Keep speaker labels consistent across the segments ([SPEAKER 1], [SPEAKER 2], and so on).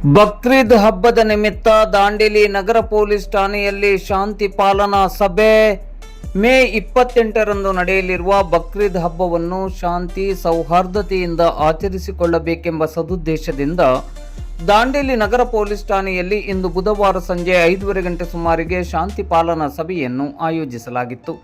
[SPEAKER 1] ಬಕ್ರೀದ್ ಹಬ್ಬದ ನಿಮಿತ್ತ ದಾಂಡೇಲಿ ನಗರ ಪೊಲೀಸ್ ಠಾಣೆಯಲ್ಲಿ ಶಾಂತಿ ಪಾಲನಾ ಸಭೆ. ಮೇ 28ರಂದು ನಡೆಯಲಿರುವ ಬಕ್ರೀದ್ ಹಬ್ಬವನ್ನು ಶಾಂತಿ ಸೌಹಾರ್ದತೆಯಿಂದ ಆಚರಿಸಿಕೊಳ್ಳಬೇಕೆಂಬ ಸದುದ್ದೇಶದಿಂದ ದಾಂಡೇಲಿ ನಗರ ಪೊಲೀಸ್ ಠಾಣೆಯಲ್ಲಿ ಇಂದು ಬುಧವಾರ ಸಂಜೆ 5:30 ಗಂಟೆ ಸುಮಾರಿಗೆ ಶಾಂತಿ ಪಾಲನಾ ಸಭೆಯನ್ನು ಆಯೋಜಿಸಲಾಗಿತ್ತು.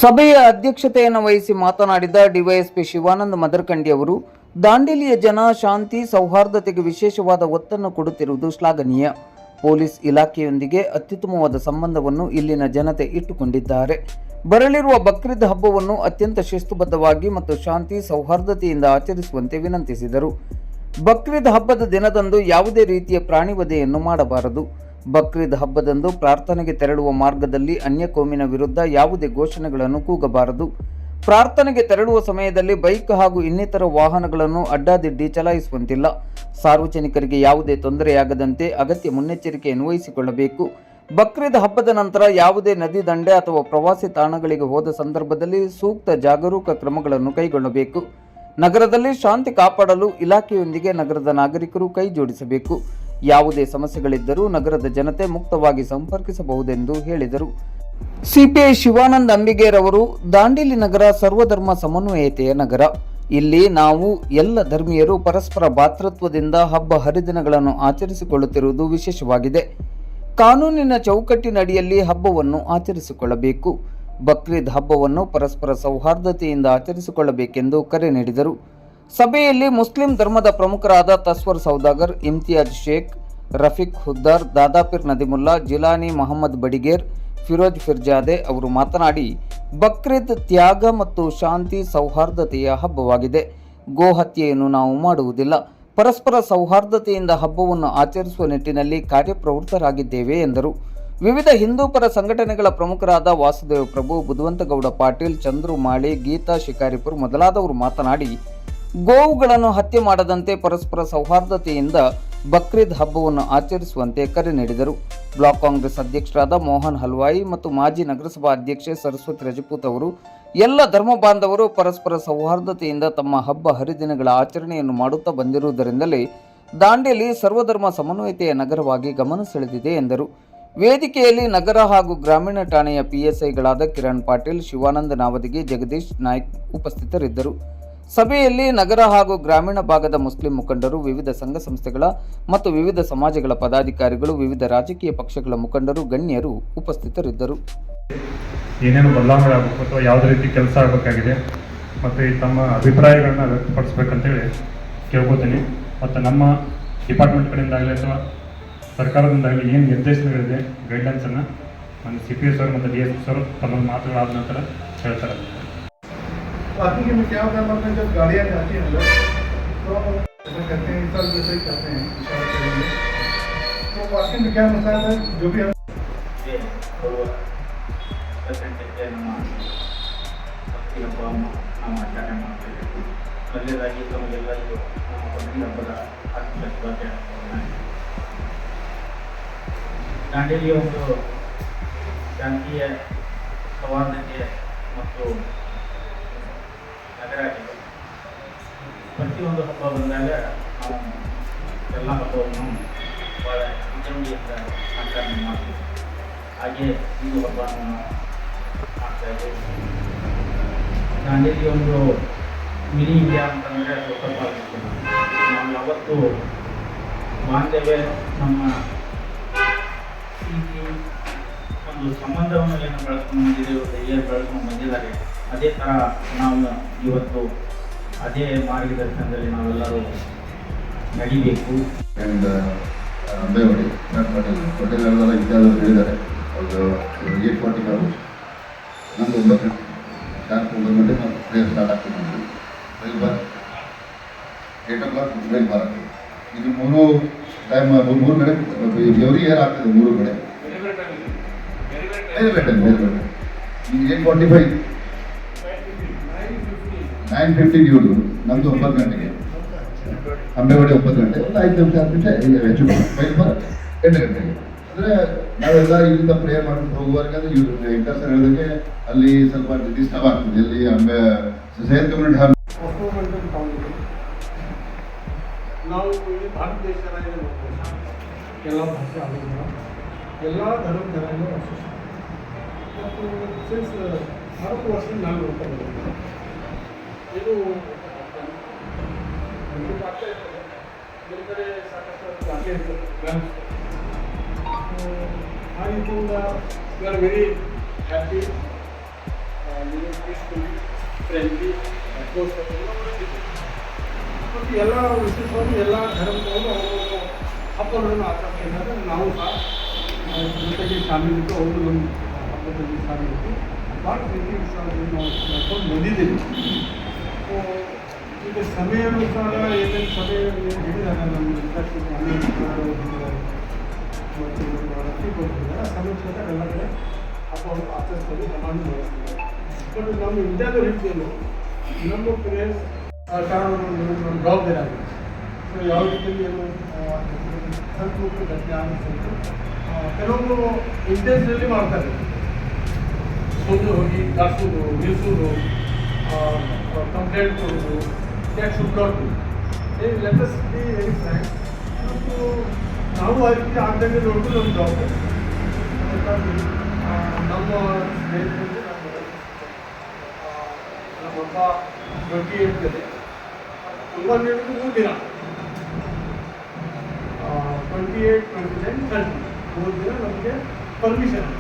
[SPEAKER 1] ಸಭೆಯ ಅಧ್ಯಕ್ಷತೆಯನ್ನು ವಹಿಸಿ ಮಾತನಾಡಿದ ಡಿವೈಎಸ್ಪಿ ಶಿವಾನಂದ ಮದರಕಂಡಿ ಅವರು, ದಾಂಡೇಲಿಯ ಜನ ಶಾಂತಿ ಸೌಹಾರ್ದತೆಗೆ ವಿಶೇಷವಾದ ಒತ್ತನ್ನು ಕೊಡುತ್ತಿರುವುದು ಶ್ಲಾಘನೀಯ. ಪೊಲೀಸ್ ಇಲಾಖೆಯೊಂದಿಗೆ ಅತ್ಯುತ್ತಮವಾದ ಸಂಬಂಧವನ್ನು ಇಲ್ಲಿನ ಜನತೆ ಇಟ್ಟುಕೊಂಡಿದ್ದಾರೆ. ಬರಲಿರುವ ಬಕ್ರೀದ್ ಹಬ್ಬವನ್ನು ಅತ್ಯಂತ ಶಿಸ್ತುಬದ್ಧವಾಗಿ ಮತ್ತು ಶಾಂತಿ ಸೌಹಾರ್ದತೆಯಿಂದ ಆಚರಿಸುವಂತೆ ವಿನಂತಿಸಿದರು. ಬಕ್ರೀದ್ ಹಬ್ಬದ ದಿನದಂದು ಯಾವುದೇ ರೀತಿಯ ಪ್ರಾಣಿ ವಧೆಯನ್ನು ಮಾಡಬಾರದು. ಬಕ್ರೀದ್ ಹಬ್ಬದಂದು ಪ್ರಾರ್ಥನೆಗೆ ತೆರಳುವ ಮಾರ್ಗದಲ್ಲಿ ಅನ್ಯ ಕೋಮಿನ ವಿರುದ್ಧ ಯಾವುದೇ ಘೋಷಣೆಗಳನ್ನು ಕೂಗಬಾರದು. ಪ್ರಾರ್ಥನೆಗೆ ತೆರಳುವ ಸಮಯದಲ್ಲಿ ಬೈಕ್ ಹಾಗೂ ಇನ್ನಿತರ ವಾಹನಗಳನ್ನು ಅಡ್ಡಾದಿಡ್ಡಿ ಚಲಾಯಿಸುವಂತಿಲ್ಲ. ಸಾರ್ವಜನಿಕರಿಗೆ ಯಾವುದೇ ತೊಂದರೆಯಾಗದಂತೆ ಅಗತ್ಯ ಮುನ್ನೆಚ್ಚರಿಕೆಯನ್ನು ವಹಿಸಿಕೊಳ್ಳಬೇಕು. ಬಕ್ರೀದ್ ಹಬ್ಬದ ನಂತರ ಯಾವುದೇ ನದಿ ದಂಡೆ ಅಥವಾ ಪ್ರವಾಸಿ ತಾಣಗಳಿಗೆ ಹೋದ ಸಂದರ್ಭದಲ್ಲಿ ಸೂಕ್ತ ಜಾಗರೂಕ ಕ್ರಮಗಳನ್ನು ಕೈಗೊಳ್ಳಬೇಕು. ನಗರದಲ್ಲಿ ಶಾಂತಿ ಕಾಪಾಡಲು ಇಲಾಖೆಯೊಂದಿಗೆ ನಗರದ ನಾಗರಿಕರು ಕೈ ಜೋಡಿಸಬೇಕು. ಯಾವುದೇ ಸಮಸ್ಯೆಗಳಿದ್ದರೂ ನಗರದ ಜನತೆ ಮುಕ್ತವಾಗಿ ಸಂಪರ್ಕಿಸಬಹುದೆಂದು ಹೇಳಿದರು. ಸಿಪಿಐ ಶಿವಾನಂದ ಅಂಬಿಗೇರ್ ಅವರು, ದಾಂಡೇಲಿ ನಗರ ಸರ್ವಧರ್ಮ ಸಮನ್ವಯತೆಯ ನಗರ. ಇಲ್ಲಿ ನಾವು ಎಲ್ಲ ಧರ್ಮೀಯರು ಪರಸ್ಪರ ಭ್ರಾತೃತ್ವದಿಂದ ಹಬ್ಬ ಹರಿದಿನಗಳನ್ನು ಆಚರಿಸಿಕೊಳ್ಳುತ್ತಿರುವುದು ವಿಶೇಷವಾಗಿದೆ. ಕಾನೂನಿನ ಚೌಕಟ್ಟಿನಡಿಯಲ್ಲಿ ಹಬ್ಬವನ್ನು ಆಚರಿಸಿಕೊಳ್ಳಬೇಕು. ಬಕ್ರೀದ್ ಹಬ್ಬವನ್ನು ಪರಸ್ಪರ ಸೌಹಾರ್ದತೆಯಿಂದ ಆಚರಿಸಿಕೊಳ್ಳಬೇಕೆಂದು ಕರೆ ನೀಡಿದರು. ಸಭೆಯಲ್ಲಿ ಮುಸ್ಲಿಂ ಧರ್ಮದ ಪ್ರಮುಖರಾದ ತಸ್ವರ್ ಸೌದಾಗರ್, ಇಮ್ತಿಯಾಜ್ ಶೇಖ್, ರಫೀಕ್ ಹುದ್ದಾರ್, ದಾದಾಪೀರ್ ನದಿಮುಲ್ಲಾ, ಜಿಲಾನಿ ಮಹಮ್ಮದ್ ಬಡಿಗೇರ್, ಫಿರೋಜ್ ಫಿರ್ಜಾದೆ ಅವರು ಮಾತನಾಡಿ, ಬಕ್ರೀದ್ ತ್ಯಾಗ ಮತ್ತು ಶಾಂತಿ ಸೌಹಾರ್ದತೆಯ ಹಬ್ಬವಾಗಿದೆ. ಗೋಹತ್ಯೆಯನ್ನು ನಾವು ಮಾಡುವುದಿಲ್ಲ. ಪರಸ್ಪರ ಸೌಹಾರ್ದತೆಯಿಂದ ಹಬ್ಬವನ್ನು ಆಚರಿಸುವ ನಿಟ್ಟಿನಲ್ಲಿ ಕಾರ್ಯಪ್ರವೃತ್ತರಾಗಿದ್ದೇವೆ ಎಂದರು. ವಿವಿಧ ಹಿಂದೂ ಪರ ಸಂಘಟನೆಗಳ ಪ್ರಮುಖರಾದ ವಾಸುದೇವ ಪ್ರಭು, ಬುಧವಂತಗೌಡ ಪಾಟೀಲ್, ಚಂದ್ರು ಮಾಳಿ, ಗೀತಾ ಶಿಕಾರಿಪುರ್ ಮೊದಲಾದವರು ಮಾತನಾಡಿ, ಗೋವುಗಳನ್ನು ಹತ್ಯೆ ಮಾಡದಂತೆ ಪರಸ್ಪರ ಸೌಹಾರ್ದತೆಯಿಂದ ಬಕ್ರೀದ್ ಹಬ್ಬವನ್ನು ಆಚರಿಸುವಂತೆ ಕರೆ ನೀಡಿದರು. ಬ್ಲಾಕ್ ಕಾಂಗ್ರೆಸ್ ಅಧ್ಯಕ್ಷರಾದ ಮೋಹನ್ ಹಲ್ವಾಯಿ ಮತ್ತು ಮಾಜಿ ನಗರಸಭಾ ಅಧ್ಯಕ್ಷೆ ಸರಸ್ವತಿ ರಜಪೂತ್ ಅವರು, ಎಲ್ಲ ಧರ್ಮ ಬಾಂಧವರು ಪರಸ್ಪರ ಸೌಹಾರ್ದತೆಯಿಂದ ತಮ್ಮ ಹಬ್ಬ ಹರಿದಿನಗಳ ಆಚರಣೆಯನ್ನು ಮಾಡುತ್ತಾ ಬಂದಿರುವುದರಿಂದಲೇ ದಾಂಡೇಲಿ ಸರ್ವಧರ್ಮ ಸಮನ್ವಯತೆಯ ನಗರವಾಗಿ ಗಮನ ಸೆಳೆದಿದೆ ಎಂದರು. ವೇದಿಕೆಯಲ್ಲಿ ನಗರ ಹಾಗೂ ಗ್ರಾಮೀಣ ಠಾಣೆಯ ಪಿಎಸ್ಐಗಳಾದ ಕಿರಣ್ ಪಾಟೀಲ್, ಶಿವಾನಂದ ನಾವದಗಿ, ಜಗದೀಶ್ ನಾಯ್ಕ್ ಉಪಸ್ಥಿತರಿದ್ದರು. ಸಭೆಯಲ್ಲಿ ನಗರ ಹಾಗೂ ಗ್ರಾಮೀಣ ಭಾಗದ ಮುಸ್ಲಿಂ ಮುಖಂಡರು, ವಿವಿಧ ಸಂಘ ಸಂಸ್ಥೆಗಳ ಮತ್ತು ವಿವಿಧ ಸಮಾಜಗಳ ಪದಾಧಿಕಾರಿಗಳು, ವಿವಿಧ ರಾಜಕೀಯ ಪಕ್ಷಗಳ ಮುಖಂಡರು, ಗಣ್ಯರು ಉಪಸ್ಥಿತರಿದ್ದರು.
[SPEAKER 2] ಏನೇನು ಬದಲಾವಣೆ ಆಗಬೇಕು ಅಥವಾ ಯಾವುದೇ ರೀತಿ ಕೆಲಸ ಆಗಬೇಕಾಗಿದೆ ಮತ್ತು ತಮ್ಮ ಅಭಿಪ್ರಾಯಗಳನ್ನ ವ್ಯಕ್ತಪಡಿಸ್ಬೇಕಂತೇಳಿ ಕೇಳ್ಕೊತೀನಿ. ಮತ್ತು ನಮ್ಮ ಡಿಪಾರ್ಟ್ಮೆಂಟ್ ಕಡೆಯಿಂದಾಗಲಿ ಅಥವಾ ಸರ್ಕಾರದಿಂದಾಗಲಿ ಏನು ನಿರ್ದೇಶನಗಳಿದೆ, ಗೈಡ್ಲೈನ್ಸನ್ನು ನಮ್ಮ CPS ಸರ್ ಮತ್ತು DSP ಸರ್ ತಮ್ಮ ಮಾತುಗಳಾದ ನಂತರ ಹೇಳ್ತಾರೆ.
[SPEAKER 3] पार्किंग में क्या होता है, जब गाड़ियाँ जाती हैं तो ऐसा करते हैं, इस साल जैसे ही करते हैं इशारा करेंगे. तो पार्किंग में क्या मसला है, जो भी हम
[SPEAKER 4] ಆಚರಣೆ ಮಾಡ್ತೇವೆ. ಮೊದಲನೇದಾಗಿ ತಮಗೆಲ್ಲರಿಗೂ ನಮ್ಮ ಬಕ್ರೀದ್ ಹಬ್ಬದ ಆರ್ಥಿಕ ಶುಭಾಶಯಗಳನ್ನು. ದಾಂಡೇಲಿಯ ಒಂದು ಶಾಂತಿಯ ಸೌಹಾರ್ದತೆ ಮತ್ತು ನಗರ ಆಗಿದೆ. ಪ್ರತಿಯೊಂದು ಹಬ್ಬ ಬಂದಾಗ ನಾವು ಎಲ್ಲ ಹಬ್ಬವನ್ನು ಭಾಳ ವಿಜೃಂಭಣೆಯಿಂದ ಆಚರಣೆ ಮಾಡ್ತೀವಿ. ಹಾಗೆ ಹಿಂದೂ ಹಬ್ಬವನ್ನು ನಾವು ಮಾಡ್ತಾಯಿದ್ದೇವೆ. ದಾಂಡೇಲಿ ಒಂದು ಮಿನಿ ಇಂಡಿಯಾ ಅಂತಂದರೆ ಅದು ತಪ್ಪಾಗುತ್ತೆ. ನಾವು ಯಾವತ್ತೂ ಬಾಂಧವ್ಯ, ನಮ್ಮ ಪ್ರೀತಿ, ಒಂದು ಸಂಬಂಧವನ್ನು ಏನು ಬೆಳೆಸ್ಕೊಂಡು ಬಂದಿದ್ದೇವೆ, ಏನು ಬೆಳೆಸ್ಕೊಂಡು ಬಂದಿದ್ದಾರೆ, ಅದೇ ಥರ ನಾವು ಇವತ್ತು ಅದೇ ಮಾರ್ಗದರ್ಶನದಲ್ಲಿ ನಾವೆಲ್ಲರೂ ನಡಿಬೇಕು.
[SPEAKER 5] ಆ್ಯಂಡ್ ಅಂಬೇವಾಡಿ ಹೋಟೆಲ್ಗಳೆಲ್ಲ ಇತ್ಯಾದಿ ಹೇಳಿದ್ದಾರೆ. ಒಂದು 8:40 ಕಾಲು ನಮ್ಮದು 9 ಗಂಟೆ ಶಾರ್ಪ್ 9 ಗಂಟೆ ನಾವು ಪ್ರೇಯರ್ ಸ್ಟಾರ್ಟ್ ಆಗ್ತದೆ. Rail bar 8 o'clock rail bar ಆಗ್ತದೆ. ಇದು 3 ಟೈಮ್ 3 ಕಡೆ ಎವ್ರಿ ಇಯರ್ ಆಗ್ತದೆ. 3 ಕಡೆ ಬೇರೆ ಈಗ 8:45 9:50 ಇವ್ರದ್ದು, ನಮ್ಮದು 9 ಗಂಟೆಗೆ, ಅಂಬೇವಾಡಿ 9 ಗಂಟೆ, ಒಂದು 5 ನಿಮಿಷ 10 ನಿಮಿಷ ಈಗ ಹೆಚ್ಚು ರೈಲ್ ಬಾರ್ 8 ಗಂಟೆಗೆ. ಅಂದರೆ ನಾವೆಲ್ಲ ಇಲ್ಲಿಂದ ಪ್ರೇಯರ್ ಮಾಡ್ಕೊಂಡು ಹೋಗುವಾಗಂದ್ರೆ ಇವರು ವೆಂಕಟೇಶ್ ಸರ್ ಹೇಳಿದಂಗೆ ಅಲ್ಲಿ ಸ್ವಲ್ಪ ಡಿಸ್ಟರ್ಬ್ ಆಗ್ತದೆ. ಇಲ್ಲಿ ಸೈಯದ್ ಕಮ್ಯುನಿಟಿ ಹಾಲ್
[SPEAKER 3] ನಾವು ಈ ಭಾರತ ದೇಶದಲ್ಲಿ ಎಲ್ಲ ಭಾಷೆ ಆಗೋದಿಲ್ಲ, ಎಲ್ಲ ಧರ್ಮಗಳನ್ನು ಆಚರಿಸ್ತಾರೆ. ಮತ್ತು ಸಿನ್ಸ್ 40 ವರ್ಷದಿಂದ ನಾನು ನೋಡ್ತಾ ಇದ್ದೀನಿ. ಇದು ಆಗ್ತಾ ಇರ್ತದೆ, ಬೇರೆ ಬೇರೆ ಸಾಕಷ್ಟು ಜಾತಿ ಇರ್ತದೆ. ಆ ರೀತಿಯಿಂದ we are very happy, peacefully, friendly, ಮತ್ತು ಎಲ್ಲ ವಿಶೇಷವಾಗಿ ಎಲ್ಲ ಧರ್ಮದವರು ಅವರು ಹಬ್ಬಗಳನ್ನು ಆಚರಿಸ್ತಾ ಇದ್ದಾರೆ. ನಾವು ಸಹ ಜೊತೆಗೆ ಶಾಮೀಲಿದ್ದು, ಅವರು ನಮ್ಮ ಹಬ್ಬದಲ್ಲಿ ಶಾಮೀಲಿದ್ದು ಭಾಳ ಪ್ರೀತಿ ವಿಶ್ವಾಸದಲ್ಲಿ ನಾವು ನಡ್ಕೊಂಡು ಬಂದಿದ್ದೀವಿ. ಈಗ ಸಮಯಾನುಸಾರ ಏನೇನು ಸಭೆ ಹೇಳಿದ್ದಾರೆ ನಮ್ಮ ಇಂಡಸ್ಟ್ರಿ ಮತ್ತು ರಫೀಕ್ ಕೊಟ್ಟಿದ್ದಾರೆ, ಆ ಸಮಯಕ್ಕೆ ಎಲ್ಲ ಕಡೆ ಹಬ್ಬವನ್ನು ಆಚರಿಸ್ತಾರೆ, ಹಬ್ಬವನ್ನು ಬಳಸ್ತಾರೆ. ಬಟ್ ನಮ್ಮ ಇಂಡಿಯಾದ ರೀತಿಯಲ್ಲೂ ನಮ್ಮ ಪ್ಲೇಸ್ ನಮ್ಮ ಜವಾಬ್ದಾರಿ ಆಗಿದೆ. ಸೊ ಯಾವ ರೀತಿಯಲ್ಲಿ ಏನು ಸ್ವಲ್ಪ ಗಟ್ಟಿ ಆಗಿತ್ತು, ಕೆಲವೊಂದು ಇಂಟೆನ್ಸ್ನಲ್ಲಿ ಮಾಡ್ತಾರೆ. ಸೋದು ಹೋಗಿ ದಾಸೋದು, ನಿಲ್ಲಿಸೋದು, ಕಂಪ್ಲೇಂಟ್ ಕೊಡೋದು, ಟ್ಯಾಕ್ಸ್ ಹುಡ್ಕೋದು, ಲೆಟಸ್ ಬಿ ವೆರಿ ಫ್ರ್ಯಾಂಕ್. ಮತ್ತು ನಾವು ಆ ರೀತಿ ಆಗ್ದಂಗೆ ನೋಡೋದು ನಮ್ಮ ಜವಾಬ್ದಾರಿ. ಅದಕ್ಕಾಗಿ ನಮ್ಮ ಸ್ನೇಹಿತರಿಗೆ ನಮ್ಮ ಹಬ್ಬ 28 ಇದೆ. ತುಂಬ ನೀಡಿದ್ದು 3 ದಿನ, 28, 29, 30 3 ದಿನ ನಮಗೆ ಪರ್ಮಿಷನ್.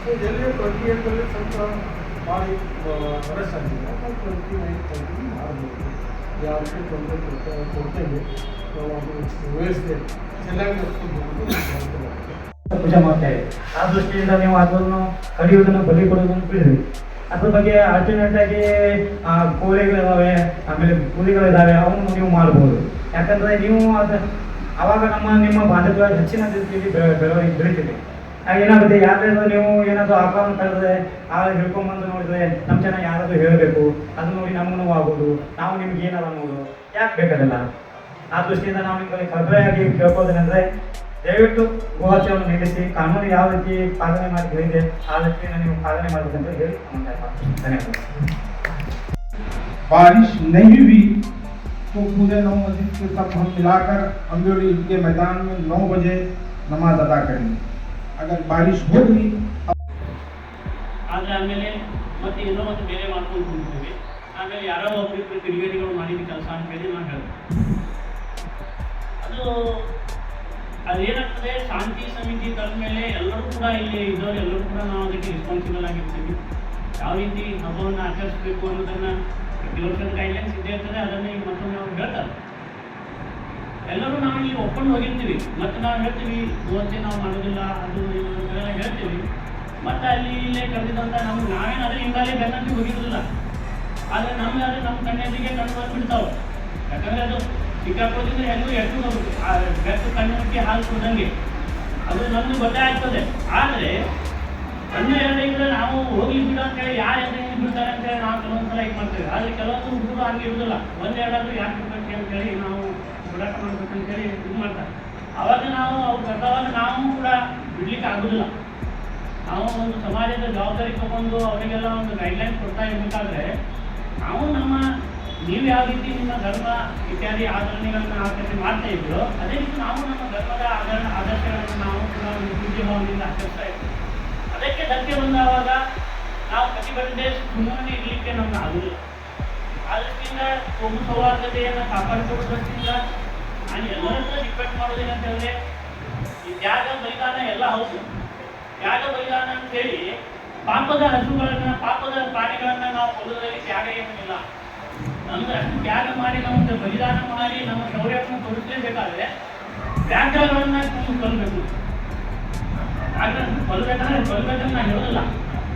[SPEAKER 3] ಸೊ ಎಲ್ಲಿ 28ರಲ್ಲಿ ಸ್ವಲ್ಪ ಭಾರಿ ರಶ್ ಆಗಿದೆ, ನಾವು 29, 30 ಮಾಡ್ಬೋದು. ಯಾವ ರೀತಿ ತೊಂದರೆ ಕೊಡ್ತೇವೆ, ನಾವು ಅದು ವ್ಯವಸ್ಥೆ ಚೆನ್ನಾಗಿ ನಡೆಸ್ಕೊಂಡು
[SPEAKER 6] ಪೂಜೆ ಮಾಡ್ತೇವೆ. ಆ ದೃಷ್ಟಿಯಿಂದ ನೀವು ಅದನ್ನು ಕಡಿಯುವುದನ್ನು ಬಲಿ ಕೊಡುವುದನ್ನು ಬಿಡಿರಿ. ಅದ್ರ ಬಗ್ಗೆ ಅಲ್ಟರ್ನೇಟ್ ಆಗಿ ಕೋಳಿಗಳಿದ್ದಾವೆ, ಆಮೇಲೆ ಕೂಲಿಗಳಿದ್ದಾವೆ, ಅವನು ನೀವು ಮಾಡ್ಬೋದು. ಯಾಕಂದರೆ ನೀವು ಆವಾಗ ನಿಮ್ಮ ಬಾಂಧವ್ಯ ಹೆಚ್ಚಿನ ರೀತಿಯಲ್ಲಿ ಬೆಳವಣಿಗೆ ಬೆಳಿತೀವಿ. ಏನಾಗುತ್ತೆ, ಯಾರಾದ್ರೂ ನೀವು ಏನಾದರೂ ಆಹ್ವಾನ ಕರೆದ್ರೆ ಹಿಡ್ಕೊಂಬಂದು ನೋಡಿದ್ರೆ ನಮ್ಮ ಜನ ಯಾರಾದರೂ ಹೇಳಬೇಕು, ಅದು ನೋಡಿ ನಮಗೂ ಆಗೋದು, ನಾವು ನಿಮ್ಗೆ ಏನಾರ ನೋಡು, ಯಾಕೆ ಬೇಕಾದಲ್ಲ. ಆ ದೃಷ್ಟಿಯಿಂದ ನಾವು ನಿಮಗೆ ಕಳಕಳಿಯಾಗಿ ಕೇಳ್ಬೋದೇನೆಂದರೆ, ದಯವಿಟ್ಟು ಗೋಹತ್ಯೆಯನ್ನು ನಿಲ್ಲಿಸಿ, ಕಾನೂನು ಯಾವ ರೀತಿ ಪಾಲನೆ ಮಾಡಿ ಹೇಳಿದೆ ಆ ರೀತಿಯನ್ನು ನೀವು ಪಾಲನೆ ಮಾಡಬೇಕಂತ ಹೇಳಿ ಧನ್ಯವಾದ.
[SPEAKER 7] बारिश नहीं हुई तो पूरे 9 बजे तक हम मिलाकर अम्बेडी के मैदान में 9 बजे नमाज अदा करेंगे. अगर बारिश हो गई
[SPEAKER 8] ಆದರೆ ಆಮೇಲೆ ಮತ್ತೆ ಏನೋ ಒಂದು ಬೇರೆ ಮಾಡ್ಕೊಂಡು ಹೋಗ್ತೀವಿ. ಆಮೇಲೆ ಯಾರೋ ಒಬ್ಬರಿಬ್ಬರು ಕಿಡಿಗೇಡಿಗಳು ಮಾಡಿದ ಕೆಲಸ ಅಂತೇಳಿ ನಾನು ಹೇಳ್ತೀನಿ. ಅದೇನಾಗ್ತದೆ, ಶಾಂತಿ ಸಮಿತಿ ಕರೆದ ಮೇಲೆ ಎಲ್ಲರೂ ಕೂಡ ಇಲ್ಲಿ ಇದ್ದವರು ಎಲ್ಲರೂ ಕೂಡ ನಾವು ಅದಕ್ಕೆ ರೆಸ್ಪಾನ್ಸಿಬಲ್ ಆಗಿರ್ತೀವಿ. ಯಾವ ರೀತಿ ಹಬ್ಬವನ್ನು ಆಚರಿಸಬೇಕು ಅನ್ನೋದನ್ನು ಡಿವೋಷನ್ ಗೈಡ್ಲೈನ್ಸ್ ಇದ್ದೇ ಇರ್ತದೆ. ಅದನ್ನು ಈಗ ಮತ್ತೊಮ್ಮೆ ಅವ್ರು ಹೇಳ್ತಾರೆ. ಎಲ್ಲರೂ ನಾವು ಇಲ್ಲಿ ಒಪ್ಕೊಂಡು ಹೋಗಿರ್ತೀವಿ, ಮತ್ತು ನಾವು ಹೇಳ್ತೀವಿ ಇವತ್ತೇ ನಾವು ಮಾಡೋದಿಲ್ಲ, ಅದು ಇದೆಲ್ಲ ಹೇಳ್ತೀವಿ. ಮತ್ತು ಅಲ್ಲಿ ಇಲ್ಲೇ ಕರೆದಿದ್ದಂಥ ನಾವೇನು ಅದ್ರ ಹಿಂಗಾಲೇ ಬೆನ್ನತ್ತಿ ಹೋಗಿರೋದಿಲ್ಲ. ಆದರೆ ನಮ್ಮ ಕಣ್ಣೆದಿಗೆ ಕಂಡು ಬಂದುಬಿಡ್ತಾವೆ. ಯಾಕಂದರೆ ಅದು ಸಿಕ್ಕಾಪಟ್ಟಿದ್ರೆ ಎಲ್ಲರೂ ಎಷ್ಟು ಬೆಟ್ಟು ಕಣ್ಣಕ್ಕೆ ಹಾಲು ಕೊಡಂಗೆ ಅದು ನಮ್ಗೆ ಗೊತ್ತೇ ಆಗ್ತದೆ. ಆದರೆ ಕಣ್ಣು ಎರಡೈದ್ರೆ ನಾವು ಹೋಗಿ ಬಿಡು ಅಂತೇಳಿ ಯಾರು ಎಂದ್ರೆ ಬಿಡ್ತಾರೆ ಅಂತೇಳಿ ನಾವು ಕೆಲವೊಂದ್ಸಲ ಇದು ಮಾಡ್ತೇವೆ. ಆದರೆ ಕೆಲವೊಂದು ಹುಡುಗರು ಹಂಗೆ ಇರೋದಿಲ್ಲ. ಒಂದೆರಡಾದ್ರೂ ಯಾಕೆ ಬಿಡ್ಬೇಕು ಅಂತೇಳಿ ನಾವು ಹೋರಾಟ ಮಾಡ್ಬೇಕಂತೇಳಿ ಇದು ಮಾಡ್ತಾರೆ. ಆವಾಗ ನಾವು ಅವ್ರು ಕರ್ತವ್ಯ ನಾವು ಕೂಡ ಬಿಡ್ಲಿಕ್ಕೆ ಆಗೋದಿಲ್ಲ. ನಾವು ಒಂದು ಸಮಾಜದ ಜವಾಬ್ದಾರಿ ತಗೊಂಡು ಅವರಿಗೆಲ್ಲ ಒಂದು ಗೈಡ್ಲೈನ್ಸ್ ಕೊಡ್ತಾ ಇರಬೇಕಾದ್ರೆ ನಾವು ನೀವು ಯಾವ ರೀತಿ ನಿಮ್ಮ ಧರ್ಮ ಇತ್ಯಾದಿ ಆಚರಣೆಗಳನ್ನು ಆಚರಣೆ ಮಾಡ್ತಾ ಇದ್ರು, ಅದೇ ರೀತಿ ನಾವು ನಮ್ಮ ಧರ್ಮದ ಆದರ್ಶಗಳನ್ನು ನಾವು ಕೂಡ ಒಂದು ಪೂಜ್ಯ ಭಾವನೆಯಿಂದ ಆಚರಿಸ್ತಾ ಇದ್ದೀವಿ. ಅದಕ್ಕೆ ಧಕ್ಕೆ ಬಂದಾವಾಗ ನಾವು ಪ್ರತಿಭಟನೆ ಸುಮ್ಮನೆ ಇರಲಿಕ್ಕೆ ನಮ್ಗೆ ಆಗುದಿಲ್ಲ. ಆ ದೃಷ್ಟಿಯಿಂದ ಕೋಮು ಸೌಹಾರ್ದತೆಯನ್ನು ಕಾಪಾಡಿಕೊಳ್ಳೋ ದೃಷ್ಟಿಯಿಂದ ನಾನು ಎಲ್ಲರನ್ನ ರಿಕ್ವೆಸ್ಟ್ ಮಾಡೋದೇನಂತ ಹೇಳಿದ್ರೆ, ಈ ತ್ಯಾಗ ಬಲಿದಾನ ಎಲ್ಲ ಹೌದು. ತ್ಯಾಗ ಬಲಿದಾನ ಅಂತೇಳಿ ಪಾಪದ ಹಸುಗಳನ್ನು, ಪಾಪದ ಪ್ರಾಣಿಗಳನ್ನು ನಾವು ಕೊಲ್ಲೋದ್ರಲ್ಲಿ ತ್ಯಾಗ ಏನಿಲ್ಲ. ನಮ್ಗೆ ಅಷ್ಟು ತ್ಯಾಗ ಮಾಡಿ ನಮ್ಗೆ ಬಲಿದಾನ ಮಾಡಿ ನಮ್ಮ ಶೌರ್ಯವನ್ನು ತೋರಿಸಲೇಬೇಕಾದ್ರೆ ವ್ಯಾಘ್ರಗಳನ್ನು ಕೊಲ್ಲಬೇಕು. ಕೊಲ್ಲಬೇಕಂದ್ರೆ ಕೊಲ್ಲಬೇಕಂತ ನಾನು ಹೇಳೋದಿಲ್ಲ.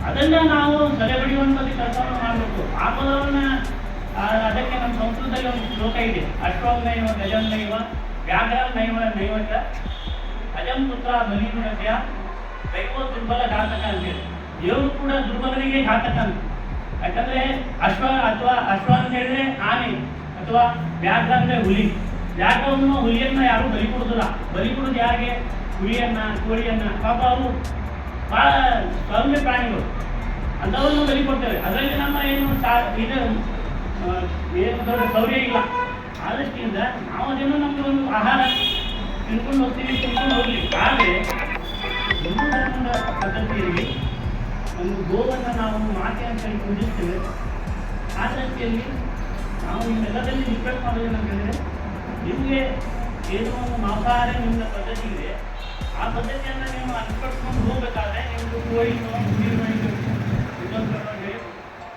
[SPEAKER 8] ಅದನ್ನು ನಾವು ಸದೆ ಬಡಿಯುವಂಥದ್ದು ಕೆಲಸವನ್ನು ಮಾಡಬೇಕು. ಪಾಪದವನ್ನ ಅದಕ್ಕೆ ನಮ್ಮ ಸಂಸ್ಕೃತದಲ್ಲಿ ಒಂದು ಶ್ಲೋಕ ಇದೆ, ಅಶ್ವನೈವ ಗಜನೈವ ವ್ಯಾಘ್ರನೈವ ನೈವಚ ಅಜಂ ಪುತ್ರ ಬಲಿನುರಸ್ಯ ದೈವ ದುರ್ಬಲ ಘಾತಕ ಅಂತೇಳಿ. ದೇವರು ಕೂಡ ದುರ್ಬಲರಿಗೆ ಘಾತಕ ಅಂತ. ಯಾಕಂದ್ರೆ ಅಶ್ವ ಅಂತ ಹೇಳಿದ್ರೆ ಆನೆ, ಅಥವಾ ವ್ಯಾಘ್ರ ಅಂದ್ರೆ ಹುಲಿ. ವ್ಯಾಘ್ರವನ್ನು ಹುಲಿಯನ್ನ ಯಾರು ಬಲಿ ಕೊಡುದಿಲ್ಲ. ಬಲಿ ಕೊಡುದು ಯಾರಿಗೆ? ಹುಲಿಯನ್ನ, ಕೋಳಿಯನ್ನ. ಪಾಪ ಅವರು ಬಹಳ ಸೌಮ್ಯ ಪ್ರಾಣಿಗಳು, ಅಂಥವನ್ನು ಬಲಿ ಕೊಡ್ತೇವೆ. ಅದರಲ್ಲಿ ನಮ್ಮ ಏನು ದೊಡ್ಡ ಶೌರ್ಯ ಇಲ್ಲ. ಆದಷ್ಟಿಂದ ನಾವು ಅದೇನೋ ನಮ್ಗೆ ಒಂದು ಆಹಾರ ತಿನ್ಕೊಂಡು ಹೋಗ್ತೀವಿ, ತಿನ್ಕೊಂಡು ಹೋಗ್ಲಿ. ಆದರೆ ಹಿಂದೂ ಧರ್ಮದ ಪದ್ಧತಿಯಲ್ಲಿ ಒಂದು ಗೋವನ್ನು ನಾವು ಮಾತೆ ಅಂತ ಹೇಳಿ ಪೂಜಿಸ್ತೇವೆ. ಆ ದೃಷ್ಟಿಯಲ್ಲಿ ನಾವು ನಿಮ್ಮೆಲ್ಲದಲ್ಲಿ ರಿಕ್ವೆಸ್ಟ್ ಮಾಡೋದು ಏನಂತ ಹೇಳಿದ್ರೆ, ನಿಮಗೆ ಏನೋ ಒಂದು ಮಾಂಸಾಹಾರ ನಿಮ್ಮ ಪದ್ಧತಿ ಇದೆ, ಆ ಪದ್ಧತಿಯನ್ನು ನೀವು ಅನುಸರಿಸ್ಕೊಂಡು ಹೋಗಬೇಕಾದ್ರೆ ನಿಮ್ಮದು ಕೋಳಿನೋ ಹುಡುಗಿನೋ ಇನ್ನೊಂದು ಹೇಳಿ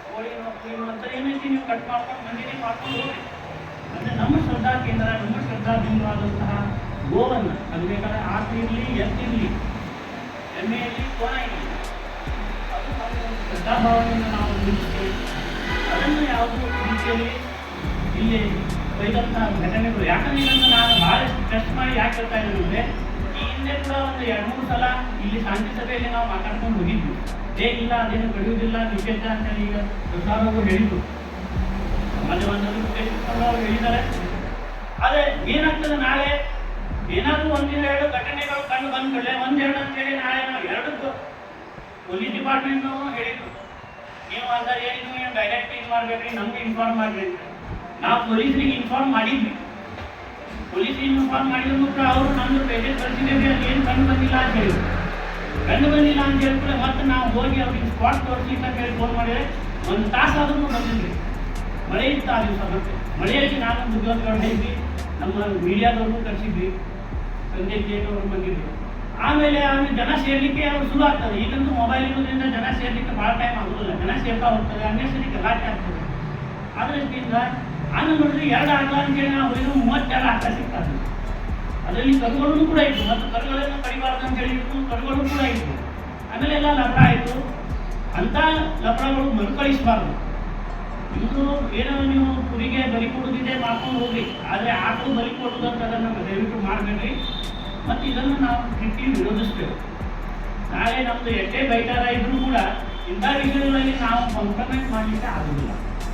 [SPEAKER 8] ಕೋಳಿನೋ ಕುಯಿನೋ ಅಂತ ಏನೈತಿ ನೀವು ಕಟ್ ಮಾಡ್ಕೊಂಡು ಮಂದಿಗೆ ಮಾಡ್ಕೊಂಡು ಹೋಗಿ. ಅಂದರೆ ನಮ್ಮ ಶ್ರದ್ಧಾ ಕೇಂದ್ರ, ನಮ್ಮ ಶ್ರದ್ಧಾ ಬಿಂದುವಾದಂತಹ ಗೋವನ್ನು, ಅದು ಬೇಕಾದ್ರೆ ಆಟಿರಲಿ ಎತ್ತಿರಲಿ ಎಮ್ಮೆಯಲ್ಲಿ ಕೋಣ ಇರಲಿ, ಅದು ನಮ್ಮ ಒಂದು ಶ್ರದ್ಧಾಭಾವನೆಯನ್ನು ನಾವು ನಿಲ್ಲಿಸ್ತೇವೆ. ಅದನ್ನು ಯಾವುದೋ ರೀತಿಯಲ್ಲಿ ಇಲ್ಲಿ ಒಯ್ದಂತಹ ಘಟನೆಗಳು, ಯಾಕಂದ್ರೆ ಇದನ್ನು ನಾನು ಭಾಳ ಟೆಸ್ಟ್ ಮಾಡಿ ಯಾಕೆ ಹೇಳ್ತಾ ಇದ್ದೀನಿ ಅಂದರೆ, ಈ ಹಿಂದೆ ಕೂಡ ಒಂದು 2-3 ಸಲ ಇಲ್ಲಿ ಶಾಂತಿ ಸಭೆಯಲ್ಲಿ ನಾವು ಮಾತಾಡ್ಕೊಂಡು ಹೋಗಿದ್ವಿ. ಇಲ್ಲ ಅದೇನು ಕಡಿಯುವುದಿಲ್ಲ ನಿಷೇಧ ಅಂತೇಳಿ ಈಗ ಸರ್ಕಾರವು ಹೇಳಿದ್ರು, ಸಮಾಜ ಬಾಂಧವರು ಉದ್ದೇಶಿಸಿಕೊಂಡು ಅವರು ಹೇಳಿದ್ದಾರೆ. ಆದರೆ ಏನಾಗ್ತದೆ, ನಾಳೆ ಏನಾದರೂ 1-2 ಘಟನೆಗಳು ಕಂಡು ಬಂದ ಕಡೆ 1-2 ಅಂತೇಳಿ ನಾಳೆ ನಾವು 2 ಪೊಲೀಸ್ ಡಿಪಾರ್ಟ್ಮೆಂಟ್ನವರು ಹೇಳಿದ್ರು, ನೀವು ಅಂತ ಹೇಳಿ ನೀವು ಡೈರೆಕ್ಟ್ ಇದು ಮಾಡಬೇಕ್ರಿ, ನಮಗೆ ಇನ್ಫಾರ್ಮ್ ಮಾಡಬೇಕ್ರಿ. ನಾವು ಪೊಲೀಸರಿಗೆ ಇನ್ಫಾರ್ಮ್ ಮಾಡಿದ್ವಿ. ಪೊಲೀಸರಿಗೆ ಇನ್ಫಾರ್ಮ್ ಮಾಡಿದ್ರು ಕೂಡ ಅವರು ನಮ್ಮದು ಪೇಜೆಸ್ ಕಳಿಸಿದ್ದೇವೆ, ಅಲ್ಲಿ ಏನು ಕಂಡು ಬಂದಿಲ್ಲ ಅಂತ ಹೇಳಿದ್ರು. ಕಂಡು ಬಂದಿಲ್ಲ ಅಂತ ಹೇಳಿದ್ರೆ ಮತ್ತೆ ನಾವು ಹೋಗಿ ಅವ್ರಿಗೆ ಸ್ಪಾಟ್ ತೋರಿಸಿ ಅಂತ ಹೇಳಿ ಫೋನ್ ಮಾಡಿದರೆ 1 ತಾಸಾದ್ರೂ ಬಂದಿದ್ವಿ. ಮಳೆ ಇತ್ತು ಆ ದಿವಸ. ಮತ್ತೆ ಮಳೆಯಲ್ಲಿ ನಾನು ಬುದ್ಧಿವಂತರು ಹೇಳಿದ್ವಿ, ನಮ್ಮ ಮೀಡಿಯಾದವ್ರಿಗೂ ಕಳಿಸಿದ್ವಿ, ಸಂಜೆ ಅವರು ಬಂದಿದ್ವಿ. ಆಮೇಲೆ ಜನ ಸೇರ್ಲಿಕ್ಕೆ ಅವ್ರು ಶುರು ಆಗ್ತದೆ. ಈಗಂತೂ ಮೊಬೈಲ್ ಇರೋದ್ರಿಂದ ಜನ ಸೇರ್ಲಿಕ್ಕೆ ಭಾಳ ಟೈಮ್ ಆಗೋದಿಲ್ಲ, ಜನ ಸೇರ್ತಾ ಹೋಗ್ತದೆ, ಅನ್ನೆಸರಿ ಗಲಾಟೆ ಆಗ್ತದೆ. ಆ ದೃಷ್ಟಿಯಿಂದ ಆಮೇಲೆ ನೋಡಿದ್ರೆ 2 ಆಗಲ್ಲ ಅಂತೇಳಿ ನಾವು ಹೋಗಿದ್ರು 32 ಆಟ ಸಿಗ್ತದೆ. ಅದರಲ್ಲಿ ಕರುಗಳು ಕೂಡ ಇತ್ತು, ಮತ್ತು ಕರುಗಳನ್ನು ಕಡಿಬಾರ್ದು ಅಂತೇಳಿ ಇತ್ತು, ಕರುಗಳು ಕೂಡ ಇತ್ತು. ಆಮೇಲೆ ಎಲ್ಲ ಲಪಡ ಆಯಿತು. ಅಂಥ ಲಪಡಗಳು ಮರುಕಳಿಸಬಾರ್ದು. ಇದು ಏನೋ ನೀವು ಕುರಿಗೆ ಬಲಿ ಕೊಡೋದಿದೆ ಮಾಡ್ಕೊಂಡು ಹೋಗ್ರಿ, ಆದರೆ ಆಟೋ ಬಲಿ ಕೊಡೋದು ಅಂತ ಅದನ್ನು ದಯವಿಟ್ಟು ಮಾಡಬೇಡ್ರಿ. ಮತ್ತು ಇದನ್ನು ನಾವು ಕಿಟ್ಟಿ ವಿರೋಧಿಸ್ತೇವೆ. ನಾಳೆ ನಮ್ಮದು ಎಷ್ಟೇ ಬೈಟಾರ ಇದ್ರೂ ಕೂಡ ಇಂಥ ವಿಷಯಗಳಲ್ಲಿ ನಾವು ಕಾಂಪ್ರಮೈಸ್ ಮಾಡಲಿಕ್ಕೆ ಆಗೋದಿಲ್ಲ.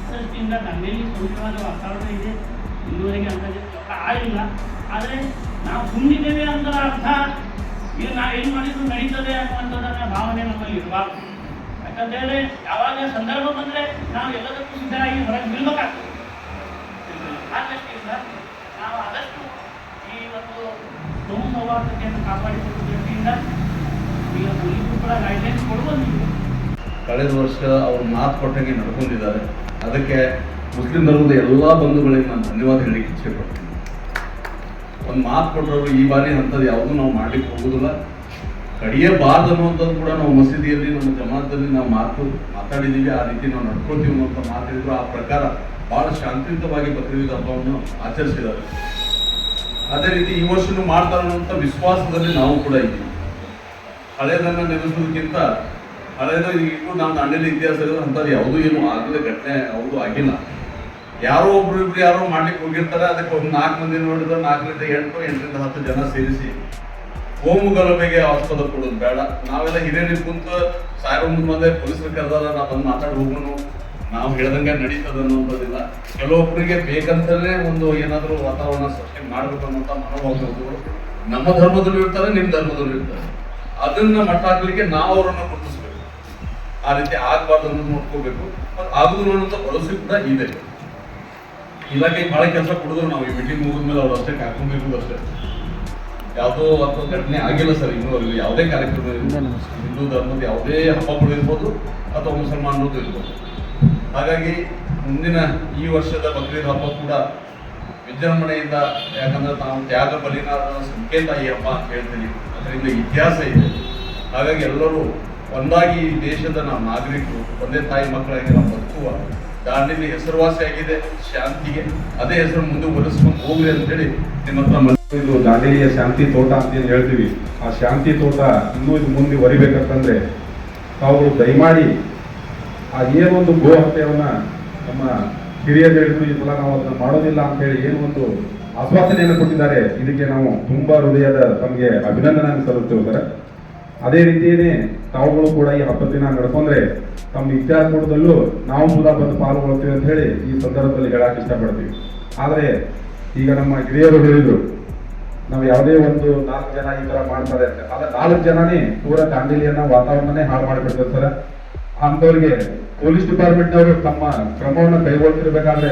[SPEAKER 8] ಅದರಿಂದ ನನ್ನಲ್ಲಿ ಸೌಮ್ಯವಾದ ವಾತಾವರಣ ಇದೆ, ಇಲ್ಲಿವರೆಗೆ ಅಂತ ಆಗಿಲ್ಲ. ಆದರೆ ನಾವು ಸುಮ್ಮನಿದ್ದೇವೆ ಅಂದ್ರೆ ಅರ್ಥ ಇದು ನಾವು ಏನು ಮಾಡಿದ್ರು ನಡೀತದೆ ಅನ್ನುವಂಥದ್ದನ್ನ ಭಾವನೆ ನಮ್ಮಲ್ಲಿ ಇರಬಾರ್ದು. ಯಾಕಂತೇಳಿ ಯಾವಾಗ ಸಂದರ್ಭ ಬಂದರೆ ನಾವು ಎಲ್ಲದಕ್ಕೂ ಸಿದ್ಧರಾಗಿ ಹೊರಗೆ ನಿಲ್ಬೇಕಾಗ್ತದೆ. ಆ ದೃಷ್ಟಿಯಿಂದ ನಾವು ಆದಷ್ಟು ಈ ಒಂದು ಸೌಹಾರ್ದತೆಯನ್ನು ಕಾಪಾಡಿಕೊಳ್ಳುವ ದೃಷ್ಟಿಯಿಂದ ಈಗ ಪೊಲೀಸರು ಕೂಡ ಗೈಡ್ಲೈನ್ಸ್ ಕೊಡುವುದು.
[SPEAKER 9] ಕಳೆದ ವರ್ಷ ಅವರು ಮಾತು ಕೊಟ್ಟಂಗೆ ನಡ್ಕೊಂಡಿದ್ದಾರೆ. ಅದಕ್ಕೆ ಮುಸ್ಲಿಂ ಧರ್ಮದ ಎಲ್ಲ ಬಂಧುಗಳಿಗೆ ನಾನು ಧನ್ಯವಾದ ಹೇಳಲಿಕ್ಕೆ ಇಚ್ಛೆ ಪಡ್ತೀನಿ. ಒಂದು ಮಾತು ಕೊಟ್ಟರು, ಈ ಬಾರಿ ಅಂಥದ್ದು ಯಾವುದೂ ನಾವು ಮಾಡ್ಲಿಕ್ಕೆ ಹೋಗೋದಿಲ್ಲ, ಕಡಿಯಬಾರ್ದು ಅನ್ನುವಂಥದ್ದು ಕೂಡ ನಾವು ಮಸೀದಿಯಲ್ಲಿ ನಮ್ಮ ಜಮಾತಲ್ಲಿ ನಾವು ಮಾತಾಡಿದ್ದೀವಿ. ಆ ರೀತಿ ನಾವು ನಡ್ಕೊಳ್ತೀವಿ ಅನ್ನುವಂಥ ಮಾತಾಡಿದ್ರು. ಆ ಪ್ರಕಾರ ಭಾಳ ಶಾಂತಿಯುತವಾಗಿ ಬಕ್ರೀದ್ ಹಬ್ಬವನ್ನು ಆಚರಿಸಿದ್ದಾರೆ. ಅದೇ ರೀತಿ ಈ ವರ್ಷನೂ ಮಾಡ್ತಾರೆ ಅನ್ನುವಂಥ ವಿಶ್ವಾಸದಲ್ಲಿ ನಾವು ಕೂಡ ಇದ್ದೀವಿ. ಹಳೆಯದನ್ನು ನೆನೆಸೋದಕ್ಕಿಂತ ಹಳೆಯದು ಈಗೂ ನಾವು ದಾಂಡೇಲಿ ಇತಿಹಾಸ ಇರೋದು ಅಂಥದ್ದು ಯಾವುದೂ ಏನು ಆಗದ ಘಟನೆ ಯಾವುದೂ ಆಗಿಲ್ಲ. ಯಾರೋ ಒಬ್ರು ಯಾರೋ ಮಾಡ್ಲಿಕ್ಕೆ ಹೋಗಿರ್ತಾರೆ, ಅದಕ್ಕೆ ಒಂದು 4 ಮಂದಿ ನೋಡಿದ್ರೆ 4ರಿಂದ 8, 8ರಿಂದ 10 ಜನ ಸೇರಿಸಿ ಹೋಮು ಗಲಭೆಗೆ ಆಸ್ಪದ ಕೊಡೋದು ಬೇಡ. ನಾವೆಲ್ಲ ಹಿರಿಯರಿಗೆ ಕುಂತು ಸಾಯೋ ಮುಂದೆ ಪೊಲೀಸರು ಕರೆದಾಗ ನಾವು ಬಂದು ಮಾತಾಡಿ ಹೋಗೋಣ, ನಾವು ಹೇಳ್ದಂಗೆ ನಡೀತದೆ ಅನ್ನೋದಿಲ್ಲ. ಕೆಲವೊಬ್ಬರಿಗೆ ಬೇಕಂತಲೇ ಒಂದು ಏನಾದರೂ ವಾತಾವರಣ ಸೃಷ್ಟಿ ಮಾಡಬೇಕು ಅನ್ನೋಂಥ ಮನೋಭಾವಗಳು ನಮ್ಮ ಧರ್ಮದಲ್ಲೂ ಇರ್ತಾರೆ, ನಿಮ್ಮ ಧರ್ಮದಲ್ಲೂ ಇರ್ತಾರೆ. ಅದನ್ನ ಮಟ್ಟ ಹಾಕ್ಲಿಕ್ಕೆ ನಾವು ಅವರನ್ನು ಗುರುತಿಸ್ಬೇಕು. ಆ ರೀತಿ ಆಗಬಾರ್ದು ಅನ್ನೋದು ನೋಡ್ಕೋಬೇಕು. ಮತ್ತು ಆಗುದು ಅನ್ನೋಂಥ ಭರವಸೆ ಕೂಡ ಇದೆ. ಇಲಾಖೆಗೆ ಭಾಳ ಕೆಲಸ ಕೊಡಿದ್ರು. ನಾವು ಈ ಮೀಟಿಂಗ್ ಮುಗಿದ್ಮೇಲೆ ಅವ್ರು ಅಷ್ಟೇ ಕಾಯ್ಕೊಬೇಕು ಅಷ್ಟೇ. ಯಾವುದೋ ಅಥವಾ ಘಟನೆ ಆಗಿಲ್ಲ ಸರ್ ಇನ್ನೂವರೆಗೂ. ಯಾವುದೇ ಕಾರ್ಯಕ್ರಮ ಇರ್ಬೋದು, ಹಿಂದೂ ಧರ್ಮದ ಯಾವುದೇ ಹಬ್ಬಗಳು ಇರ್ಬೋದು ಅಥವಾ ಮುಸಲ್ಮಾನರದ್ದು ಇರ್ಬೋದು. ಹಾಗಾಗಿ ಮುಂದಿನ ಈ ವರ್ಷದ ಬಕ್ರೀದ್ ಹಬ್ಬ ಕೂಡ ವಿಜೃಂಭಣೆಯಿಂದ, ಯಾಕಂದ್ರೆ ನಾವು ತ್ಯಾಗ ಬಲಿದಾನದ ಸಂಕೇತ ಈ ಹಬ್ಬ ಅಂತ ಹೇಳ್ತೀನಿ. ಅದರಿಂದ ಇತಿಹಾಸ ಇದೆ. ಹಾಗಾಗಿ ಎಲ್ಲರೂ ಒಂದಾಗಿ ಈ ದೇಶದ ನಾವು ನಾಗರಿಕರು, ತಂದೆ ತಾಯಿ ಮಕ್ಕಳಾಗಿ ನಾವು ಬದುಕುವ ದಾಂಡೇಲಿ ಹೆಸರುವಾಸಿಯಾಗಿದೆ ಶಾಂತಿಗೆ. ಅದೇ ಹೆಸರು ಮುಂದೆ ಒಲಿಸ್ಕೊಂಡು ಹೋಗ್ಲಿ ಅಂತೇಳಿ ನಿಮ್ಮ ಹತ್ರ
[SPEAKER 10] ಇದು ದಾಂಡೇಲಿಯ ಶಾಂತಿ ತೋಟ ಅಂತ ಹೇಳ್ತೀವಿ. ಆ ಶಾಂತಿ ತೋಟ ಇನ್ನೂ ಇದು ಮುಂದುವರಿಬೇಕಂತಂದ್ರೆ ತಾವುಗಳು ದಯಮಾಡಿ ಆ ಏನೊಂದು ಗೋ ಹತ್ಯೆಯನ್ನ ನಮ್ಮ ಹಿರಿಯರು ಹೇಳಿದ್ರು, ಈ ಸಲ ನಾವು ಅದನ್ನ ಮಾಡೋದಿಲ್ಲ ಅಂತ ಹೇಳಿ ಏನು ಒಂದು ಆಶ್ವಾಸನೆಯನ್ನು ಕೊಟ್ಟಿದ್ದಾರೆ. ಇದಕ್ಕೆ ನಾವು ತುಂಬಾ ಹೃದಯದ ತಮಗೆ ಅಭಿನಂದನೆ ಸಲ್ಲಿಸ್ತೇವೆ ಸರ್. ಅದೇ ರೀತಿಯೇ ತಾವುಗಳು ಕೂಡ ಈ ಹಬ್ಬದ ದಿನ ನಡ್ಕೊಂಡ್ರೆ ತಮ್ಮ ಇತಿಹಾಸ ಕೂಟದಲ್ಲೂ ನಾವು ಕೂಡ ಬಂದು ಪಾಲ್ಗೊಳ್ತೀವಿ ಅಂತ ಹೇಳಿ ಈ ಸಂದರ್ಭದಲ್ಲಿ ಹೇಳಕ್ ಇಷ್ಟಪಡ್ತೀವಿ. ಆದರೆ ಈಗ ನಮ್ಮ ಹಿರಿಯರು ಹೇಳಿದ್ರು, ನಾವು ಯಾವುದೇ ಒಂದು 4 ಜನ ಈ ತರ ಮಾಡ್ತಾರೆ ಅಂತ, ಆದ್ರೆ 4 ಜನನೇ ಪೂರಾ ದಾಂಡೇಲಿಯನ್ನ ವಾತಾವರಣನೇ ಹಾಳು ಮಾಡಿಬಿಡ್ತಾರೆ ಸರ್. ಅಂಥವ್ರಿಗೆ ಪೊಲೀಸ್ ಡಿಪಾರ್ಟ್ಮೆಂಟ್ನವರು ತಮ್ಮ ಕ್ರಮವನ್ನು ಕೈಗೊಳ್ತಿರ್ಬೇಕಾದ್ರೆ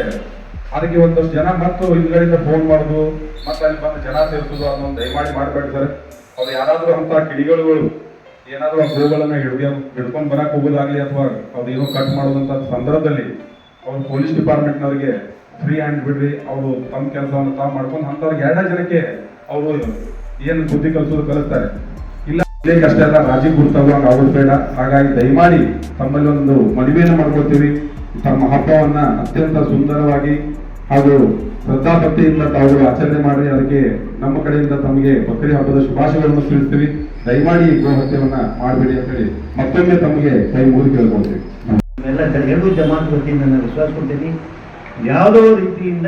[SPEAKER 10] ಅದಕ್ಕೆ ಒಂದಷ್ಟು ಜನ ಮತ್ತು ಹಿಂದ್ಗಡೆಯಿಂದ ಫೋನ್ ಮಾಡೋದು ಮತ್ತೆ ಅಲ್ಲಿ ಬಂದು ಜನ ಸೇರಿಸೋದು ಅದನ್ನು ದಯಮಾಡಿ ಮಾಡಬೇಡಿ ಸರ್. ಅವ್ರು ಯಾರಾದರೂ ಅಂತ ಕಿಡಿಗಳುಗಳು ಏನಾದರೂ ಗೋಗಳನ್ನ ಹಿಡ್ಕೊಂಡು ಬರಕ್ಕೆ ಹೋಗೋದಾಗ್ಲಿ ಅಥವಾ ಅದೇನೋ ಕಟ್ ಮಾಡೋದಂತ ಸಂದರ್ಭದಲ್ಲಿ ಅವ್ರು ಪೊಲೀಸ್ ಡಿಪಾರ್ಟ್ಮೆಂಟ್ನವ್ರಿಗೆ ಫ್ರೀ ಹ್ಯಾಂಡ್ ಬಿಡ್ರಿ, ಅವರು ತಮ್ಮ ಕೆಲಸವನ್ನು ತಾವು ಮಾಡ್ಕೊಂಡು ಅಂಥವ್ರಿಗೆ 2 ಜನಕ್ಕೆ ಅವರು ಏನು ಬುದ್ಧಿ ಕಲಿಸೋದು ಕಲಿಸ್ತಾರೆ. ಇಲ್ಲ ಅಷ್ಟೇ ಅಲ್ಲ, ರಾಜಿ ಗುರುತಾಗುವಂಗೆ ಆಗೋದು ಬೇಡ. ಹಾಗಾಗಿ ದಯಮಾಡಿ ತಮ್ಮಲ್ಲಿ ಒಂದು ಮನವಿಯನ್ನು ಮಾಡ್ಕೊಳ್ತೀವಿ. ತಮ್ಮ ಹಬ್ಬವನ್ನ ಅತ್ಯಂತ ಸುಂದರವಾಗಿ ಹಾಗೂ ಶ್ರದ್ಧಾಭಕ್ತಿಯಿಂದ ತಾವು ಆಚರಣೆ ಮಾಡಿ ಅದಕ್ಕೆ ನಮ್ಮ ಕಡೆಯಿಂದ ತಮಗೆ ಬಕ್ರಿ ಹಬ್ಬದ ಶುಭಾಶಯಗಳನ್ನು ತಿಳಿಸ್ತೀವಿ. ದಯಮಾಡಿ ಗೋ ಹತ್ಯೆಯನ್ನ ಮಾಡಬೇಡಿ ಅಂತ ಹೇಳಿ ಮತ್ತೊಮ್ಮೆ ತಮಗೆ ಕೈ ಮುಗಿದು ಕೇಳ್ಕೊಳ್ತೀವಿ.
[SPEAKER 11] ಎಲ್ಲ ಎರಡೂ ಜಮಾತ್ ವತಿಯಿಂದ ನಾನು ವಿಶ್ವಾಸ ಕೊಡ್ತೀನಿ. ಯಾವುದೋ ರೀತಿಯಿಂದ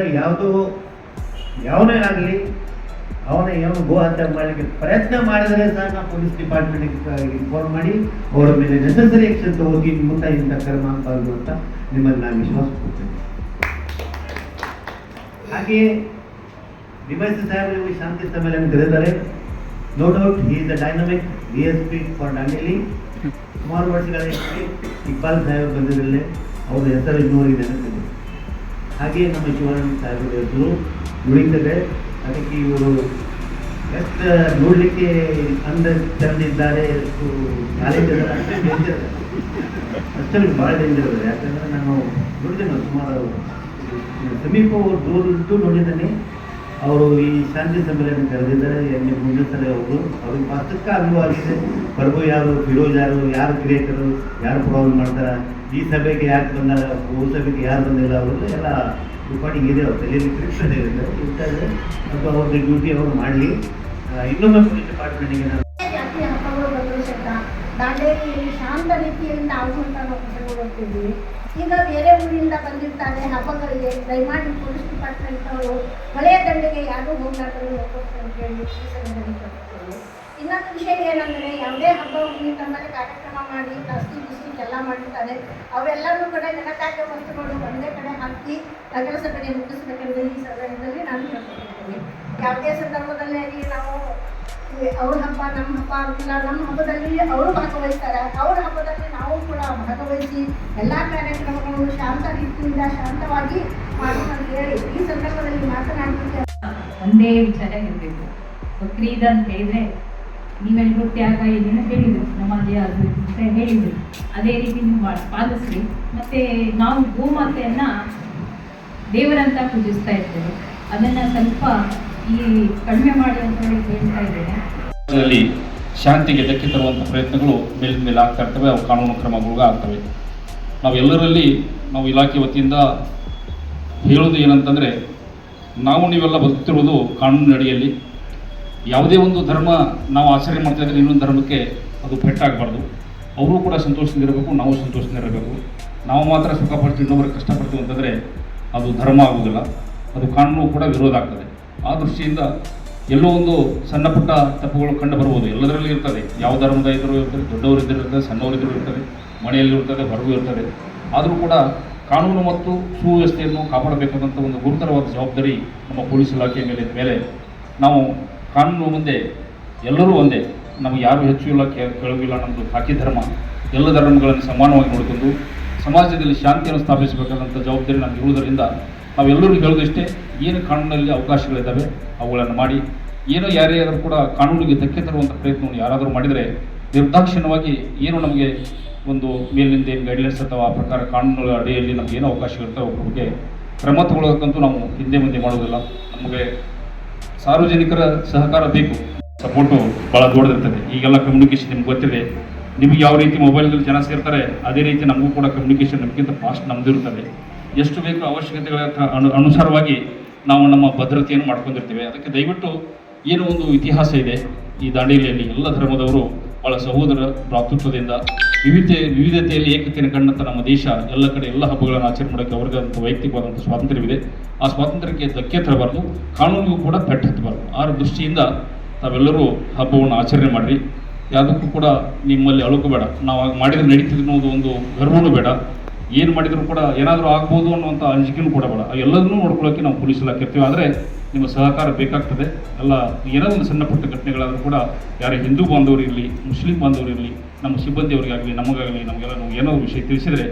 [SPEAKER 11] ಯಾವನೇ ಆಗಲಿ ಅವನ ಏನು ಗೋ ಹತ್ಯೆ ಮಾಡಲಿಕ್ಕೆ ಪ್ರಯತ್ನ ಮಾಡಿದರೆ ಸಹ ನಾವು ಪೊಲೀಸ್ ಡಿಪಾರ್ಟ್ಮೆಂಟ್ಗೆ ಇನ್ಫಾರ್ಮ್ ಮಾಡಿ ಅವರ ಮೇಲೆ ನೆಸಸರಿ ಆಕ್ಷನ್ ತಗೋಗಿ ಮುಂದೆ ಇಂಥ ಕ್ರಮ ಆಗಬಾರ್ದು ಅಂತ ನಿಮ್ಮಲ್ಲಿ ನಾನು ವಿಶ್ವಾಸ ಕೊಡ್ತೇನೆ. ಹಾಗೆಯೇ ಡಿವೈಸಿ ಸಾಹೇಬರು ಶಾಂತಿ ಸಮ್ಮೇಳನ ಕರೆದಿದ್ದಾರೆ. No doubt he is the dynamic DSP for Dandeli. ಸುಮಾರು ವರ್ಷಗಳ ಹಿಂದೆ ಇಕ್ಬಾಲ್ ಸಾಹೇಬ್ ಬಂದಿರಲಿಲ್ಲ, ಅವರ ಹೆಸರು ಇನ್ನೂರಿಗೆ ನೆನಪಿದೆ. ಹಾಗೆಯೇ ನಮ್ಮ ಶಿವಾನಂದ ಸಾಹೇಬರ ಹೆಸರು ಉಳಿದಿದೆ. ಅದಕ್ಕೆ ಇವರು ಎಷ್ಟು ನೋಡಲಿಕ್ಕೆ ಅಂದ ಚಂದಿದ್ದಾರೆ, ಕಾಲೇಜ್ ಅಷ್ಟೇ ಡೇಂಜರ್, ಅಷ್ಟೇ ಭಾಳ ಡೇಂಜರ್ ಇದೆ. ಯಾಕಂದರೆ ನಾನು ನೋಡಿದ್ದೇನೆ ಸುಮಾರು ಸಮೀಪ ದೂರದ್ದು ನೋಡಿದ್ದೇನೆ. ಅವರು ಈ ಶಾಂತಿ ಸಮ್ಮೇಳನ ಕರೆದಿದ್ದಾರೆ. ಮುಂದಿನ ಸಲ ಅವ್ರಿಗೆ ಪಕ್ಕ ಅನುಭವ ಆಗಿದೆ. ಪ್ರಭು ಯಾರು, ಫಿರೋಜ್ ಯಾರು ಕ್ರಿಯೇಟರು, ಯಾರು ಪ್ರಾಬ್ಲಮ್ ಮಾಡ್ತಾರೆ, ಈ ಸಭೆಗೆ ಯಾಕೆ ಬಂದಾರ, ಸಭೆಗೆ ಯಾರು ಬಂದಿಲ್ಲ, ಅವರೆಲ್ಲ ಎಲ್ಲ ರೆಕಾರ್ಡಿಂಗ್ ಇದೆ. ಅವ್ರ ತಲೆಯಲ್ಲಿ ಕ್ರಿಪ್ಷನ್ ಇರ್ತಾರೆ. ಮತ್ತು ಅವ್ರದ್ದು ಡ್ಯೂಟಿ ಅವರು ಮಾಡಲಿ. ಇನ್ನೊಮ್ಮೆ ಪೊಲೀಸ್ ಡಿಪಾರ್ಟ್ಮೆಂಟಿಗೆ ನಾನು
[SPEAKER 12] ಜಾತಿ ಹಬ್ಬಗಳು ಬದಲಿಸುತ್ತ ದಾಂಡೇಲಿಯಲ್ಲಿ ಶಾಂತ ರೀತಿಯಿಂದ ಆಗುವಂಥ ನಾವು ಹೋಗ್ತಿದ್ವಿ. ಈಗ ಬೇರೆ ಊರಿಂದ ಬಂದಿರ್ತಾರೆ ಹಬ್ಬಗಳಿಗೆ, ದಯಮಾಡಿ ಪೊಲೀಸ್ ಡಿಪಾರ್ಟ್ಮೆಂಟ್ ಅವರು ಮಳೆಯ ದಂಡೆಗೆ ಯಾರೂ ಹೋಗ್ಲಾರ್ದು ಹೋಗ್ಬೇಕು ಅಂತ ಹೇಳಿ ಈ ಸಂದರ್ಭದಲ್ಲಿ ಕೊಡ್ತೇವೆ. ಇನ್ನೊಂದು ವಿಷಯ ಏನಂದರೆ, ಯಾವುದೇ ಹಬ್ಬ ಹುಣ್ಣಿಮೆ ಕಾರ್ಯಕ್ರಮ ಮಾಡಿ ಪ್ಲಾಸ್ಟಿಕ್ ಗಿಸ್ಟಿಕ್ ಎಲ್ಲ ಮಾಡಿರ್ತಾರೆ. ಅವೆಲ್ಲರೂ ಕಡೆ ಘನತ್ಯಾಜ್ಯ ವಸ್ತುಗಳು ಒಂದೇ ಕಡೆ ಹಾಕಿ ನಗರಸಭೆಗೆ ಮುಗಿಸ್ಬೇಕೆಂದು ಈ ಸಂದರ್ಭದಲ್ಲಿ ನಾನು ಹೇಳ್ಕೊಳ್ತೀನಿ. ಯಾವುದೇ ಸಂದರ್ಭದಲ್ಲಿ ನಾವು ಅವ್ರ ಹಬ್ಬ ನಮ್ಮ ಹಬ್ಬ ಅಂತಿಲ್ಲ. ನಮ್ಮ ಹಬ್ಬದಲ್ಲಿ ಅವರು ಭಾಗವಹಿಸ್ತಾರೆ, ಅವ್ರ ಹಬ್ಬದಲ್ಲಿ ನಾವು ಕೂಡ ಭಾಗವಹಿಸಿ ಎಲ್ಲ ಕಾರ್ಯಕ್ರಮಗಳು ಶಾಂತ ರೀತಿಯಿಂದ ಶಾಂತವಾಗಿ ಮಾಡೋಣ ಅಂತ ಹೇಳಿ ಈ ಸಂದರ್ಭದಲ್ಲಿ ಮಾತನಾಡಲಿಕ್ಕೆ
[SPEAKER 13] ಒಂದೇ ವಿಚಾರ ಇರಬೇಕು. ಬಕ್ರೀದ್ ಅಂತ ಹೇಳಿದ್ರೆ ನೀವೆಲ್ಲರೂ ತ್ಯಾಗ ಏನೇನು ಹೇಳಿದ್ರು, ನಮಾಜೆ ಅದು ಅಂತ ಹೇಳಿದ್ರು, ಅದೇ ರೀತಿ ನೀವು ಪಾಲಿಸ್ರಿ. ಮತ್ತು ನಾವು ಗೋಮಾತೆಯನ್ನು ದೇವರಂತ ಪೂಜಿಸ್ತಾ ಇರ್ತೇವೆ, ಅದನ್ನು ಸ್ವಲ್ಪ ಈ ಕಡಿಮೆ ಮಾಡಿ ಅಂತ ಹೇಳಿ ಹೇಳ್ತಾ ಇದ್ದೇನೆ.
[SPEAKER 14] ಅದರಲ್ಲಿ ಶಾಂತಿಗೆ ಧಕ್ಕೆ ತರುವಂಥ ಪ್ರಯತ್ನಗಳು ಮೇಲಿನ ಮೇಲೆ ಆಗ್ತಾ ಇರ್ತವೆ, ಅವು ಕಾನೂನು ಕ್ರಮಗಳು ಆಗ್ತವೆ. ನಾವು ಇಲಾಖೆ ವತಿಯಿಂದ ಹೇಳೋದು ಏನಂತಂದರೆ, ನೀವೆಲ್ಲ ಬದುಕ್ತಿರೋದು ಕಾನೂನಿನ ಅಡಿಯಲ್ಲಿ. ಯಾವುದೇ ಒಂದು ಧರ್ಮ ನಾವು ಆಚರಣೆ ಮಾಡ್ತಾ ಇದ್ದರೆ ಇನ್ನೊಂದು ಧರ್ಮಕ್ಕೆ ಅದು ಪೆಟ್ಟಾಗಬಾರ್ದು. ಅವರು ಕೂಡ ಸಂತೋಷದಿಂದಿರಬೇಕು, ನಾವು ಸಂತೋಷದಿಂದಿರಬೇಕು. ನಾವು ಮಾತ್ರ ಸುಖಪಡ್ತೀವಿ, ಇನ್ನೊಬ್ಬರಿಗೆ ಕಷ್ಟಪಡ್ತೀವಿ ಅಂತಂದರೆ ಅದು ಧರ್ಮ ಆಗುವುದಿಲ್ಲ, ಅದು ಕಾನೂನು ಕೂಡ ವಿರೋಧ ಆಗ್ತದೆ. ಆ ದೃಷ್ಟಿಯಿಂದ ಎಲ್ಲೋ ಒಂದು ಸಣ್ಣ ಪುಟ್ಟ ತಪ್ಪುಗಳು ಕಂಡು ಬರ್ಬೋದು, ಎಲ್ಲದರಲ್ಲಿ ಇರ್ತದೆ. ಯಾವ ಧರ್ಮದ ಇದ್ದರೂ ಇರ್ತದೆ, ದೊಡ್ಡವರಿದ್ದರೂ ಇರ್ತದೆ, ಸಣ್ಣವರಿದ್ದರೂ ಇರ್ತದೆ, ಮನೆಯಲ್ಲಿ ಇರ್ತದೆ, ಹೊರಗೂ ಇರ್ತದೆ. ಆದರೂ ಕೂಡ ಕಾನೂನು ಮತ್ತು ಸುವ್ಯವಸ್ಥೆಯನ್ನು ಕಾಪಾಡಬೇಕಾದಂಥ ಒಂದು ಗುರುತರವಾದ ಜವಾಬ್ದಾರಿ ನಮ್ಮ ಪೊಲೀಸ್ ಇಲಾಖೆಯ ಮೇಲೆ ನಾವು ಕಾನೂನು ಮುಂದೆ ಎಲ್ಲರೂ ಒಂದೇ, ನಮಗೆ ಯಾರು ಹೆಚ್ಚು ಇಲ್ಲ ಕೆಳಗಿಲ್ಲ. ನಮ್ಮದು ಹಾಕಿ ಧರ್ಮ ಎಲ್ಲ ಧರ್ಮಗಳನ್ನು ಸಮಾನವಾಗಿ ನೋಡಿಕೊಂಡು ಸಮಾಜದಲ್ಲಿ ಶಾಂತಿಯನ್ನು ಸ್ಥಾಪಿಸಬೇಕಾದಂಥ ಜವಾಬ್ದಾರಿ ನಮಗೆ ಇರುವುದರಿಂದ ನಾವೆಲ್ಲರೂ ಹೇಳೋದಿಷ್ಟೇ, ಏನು ಕಾನೂನಲ್ಲಿ ಅವಕಾಶಗಳಿದ್ದಾವೆ ಅವುಗಳನ್ನು ಮಾಡಿ, ಏನೋ ಯಾರೇ ಆದರೂ ಕೂಡ ಕಾನೂನಿಗೆ ಧಕ್ಕೆ ತರುವಂಥ ಪ್ರಯತ್ನವನ್ನು ಯಾರಾದರೂ ಮಾಡಿದರೆ ನಿರ್ದಾಕ್ಷಿಣ್ಯವಾಗಿ ಏನು ನಮಗೆ ಒಂದು ಮೇಲಿನಿಂದ ಏನು ಗೈಡ್ಲೈನ್ಸ್ ಅಥವಾ ಆ ಪ್ರಕಾರ ಕಾನೂನುಗಳ ಅಡಿಯಲ್ಲಿ ನಮಗೆ ಏನು ಅವಕಾಶಗಳಿರ್ತವೆ ಅವ್ರ ಬಗ್ಗೆ ಕ್ರಮ ತಗೊಳ್ಳೋದಕ್ಕಂತೂ ನಾವು ಹಿಂದೆ ಮುಂದೆ ಮಾಡೋದಿಲ್ಲ. ನಮಗೆ ಸಾರ್ವಜನಿಕರ ಸಹಕಾರ ಬೇಕು, ಸಪೋರ್ಟು ಭಾಳ ದೊಡ್ಡದಿರ್ತದೆ. ಈಗೆಲ್ಲ ಕಮ್ಯುನಿಕೇಷನ್ ನಿಮ್ಗೆ ಗೊತ್ತಿದೆ. ನಿಮಗೆ ಯಾವ ರೀತಿ ಮೊಬೈಲ್ನಲ್ಲಿ ಜನ ಸೇರ್ತಾರೆ ಅದೇ ರೀತಿ ನಮಗೂ ಕೂಡ ಕಮ್ಯುನಿಕೇಷನ್ ನಮಗಿಂತ ಫಾಸ್ಟ್ ನಮ್ಮದು ಇರ್ತದೆ. ಎಷ್ಟು ಬೇಕು ಅವಶ್ಯಕತೆಗಳ ಅನುಸಾರವಾಗಿ ನಾವು ನಮ್ಮ ಭದ್ರತೆಯನ್ನು ಮಾಡ್ಕೊಂಡಿರ್ತೀವಿ. ಅದಕ್ಕೆ ದಯವಿಟ್ಟು ಏನು ಒಂದು ಇತಿಹಾಸ ಇದೆ ಈ ದಾಂಡೇಲಿಯಲ್ಲಿ, ಎಲ್ಲ ಧರ್ಮದವರು ಭಾಳ ಸಹೋದರ ಭ್ರಾತೃತ್ವದಿಂದ ವಿವಿಧತೆಯಲ್ಲಿ ಏಕತೆಯನ್ನು ಕಂಡಂಥ ನಮ್ಮ ದೇಶ ಎಲ್ಲ ಕಡೆ ಎಲ್ಲ ಹಬ್ಬಗಳನ್ನು ಆಚರಣೆ ಮಾಡೋಕ್ಕೆ ಅವ್ರಿಗಂತ ವೈಯಕ್ತಿಕವಾದಂಥ ಸ್ವಾತಂತ್ರ್ಯವಿದೆ. ಆ ಸ್ವಾತಂತ್ರ್ಯಕ್ಕೆ ಧಕ್ಕೆ ತರಬಾರ್ದು, ಕಾನೂನಿಗೂ ಕೂಡ ಪೆಟ್ಟು ಹತ್ತಬಾರ್ದು. ಆ ದೃಷ್ಟಿಯಿಂದ ತಾವೆಲ್ಲರೂ ಹಬ್ಬವನ್ನು ಆಚರಣೆ ಮಾಡಿರಿ. ಯಾವುದಕ್ಕೂ ಕೂಡ ನಿಮ್ಮಲ್ಲಿ ಅಳುಕು ಬೇಡ, ನಾವು ಹಾಗೆ ಮಾಡಿದರೆ ನಡೀತಿದ್ದು ಅನ್ನೋದು ಒಂದು ಗರ್ವನೂ ಬೇಡ. ಏನು ಮಾಡಿದರೂ ಕೂಡ ಏನಾದರೂ ಆಗ್ಬೋದು ಅನ್ನುವಂಥ ಅಂಜಿಕೆನೂ ಕೂಡ ಬೇಡ. ಎಲ್ಲದನ್ನೂ ನೋಡ್ಕೊಳ್ಳೋಕ್ಕೆ ನಾವು ಪೊಲೀಸ್ ಇಲಾಖೆ ಇರ್ತೀವಿ. ಆದರೆ ನಿಮ್ಮ ಸಹಕಾರ ಬೇಕಾಗ್ತದೆ. ಎಲ್ಲ ಏನೋ ಒಂದು ಸಣ್ಣ ಪುಟ್ಟ ಘಟನೆಗಳಾದರೂ ಕೂಡ ಯಾರೇ ಹಿಂದೂ ಬಾಂಧವರು ಇರಲಿ, ಮುಸ್ಲಿಂ ಬಾಂಧವರು ಇರಲಿ, ನಮ್ಮ ಸಿಬ್ಬಂದಿಯವರಿಗಾಗಲಿ, ನಮಗಾಗಲಿ, ನಮಗೆಲ್ಲ ಏನೋ ವಿಷಯ ತಿಳಿಸಿದರೆ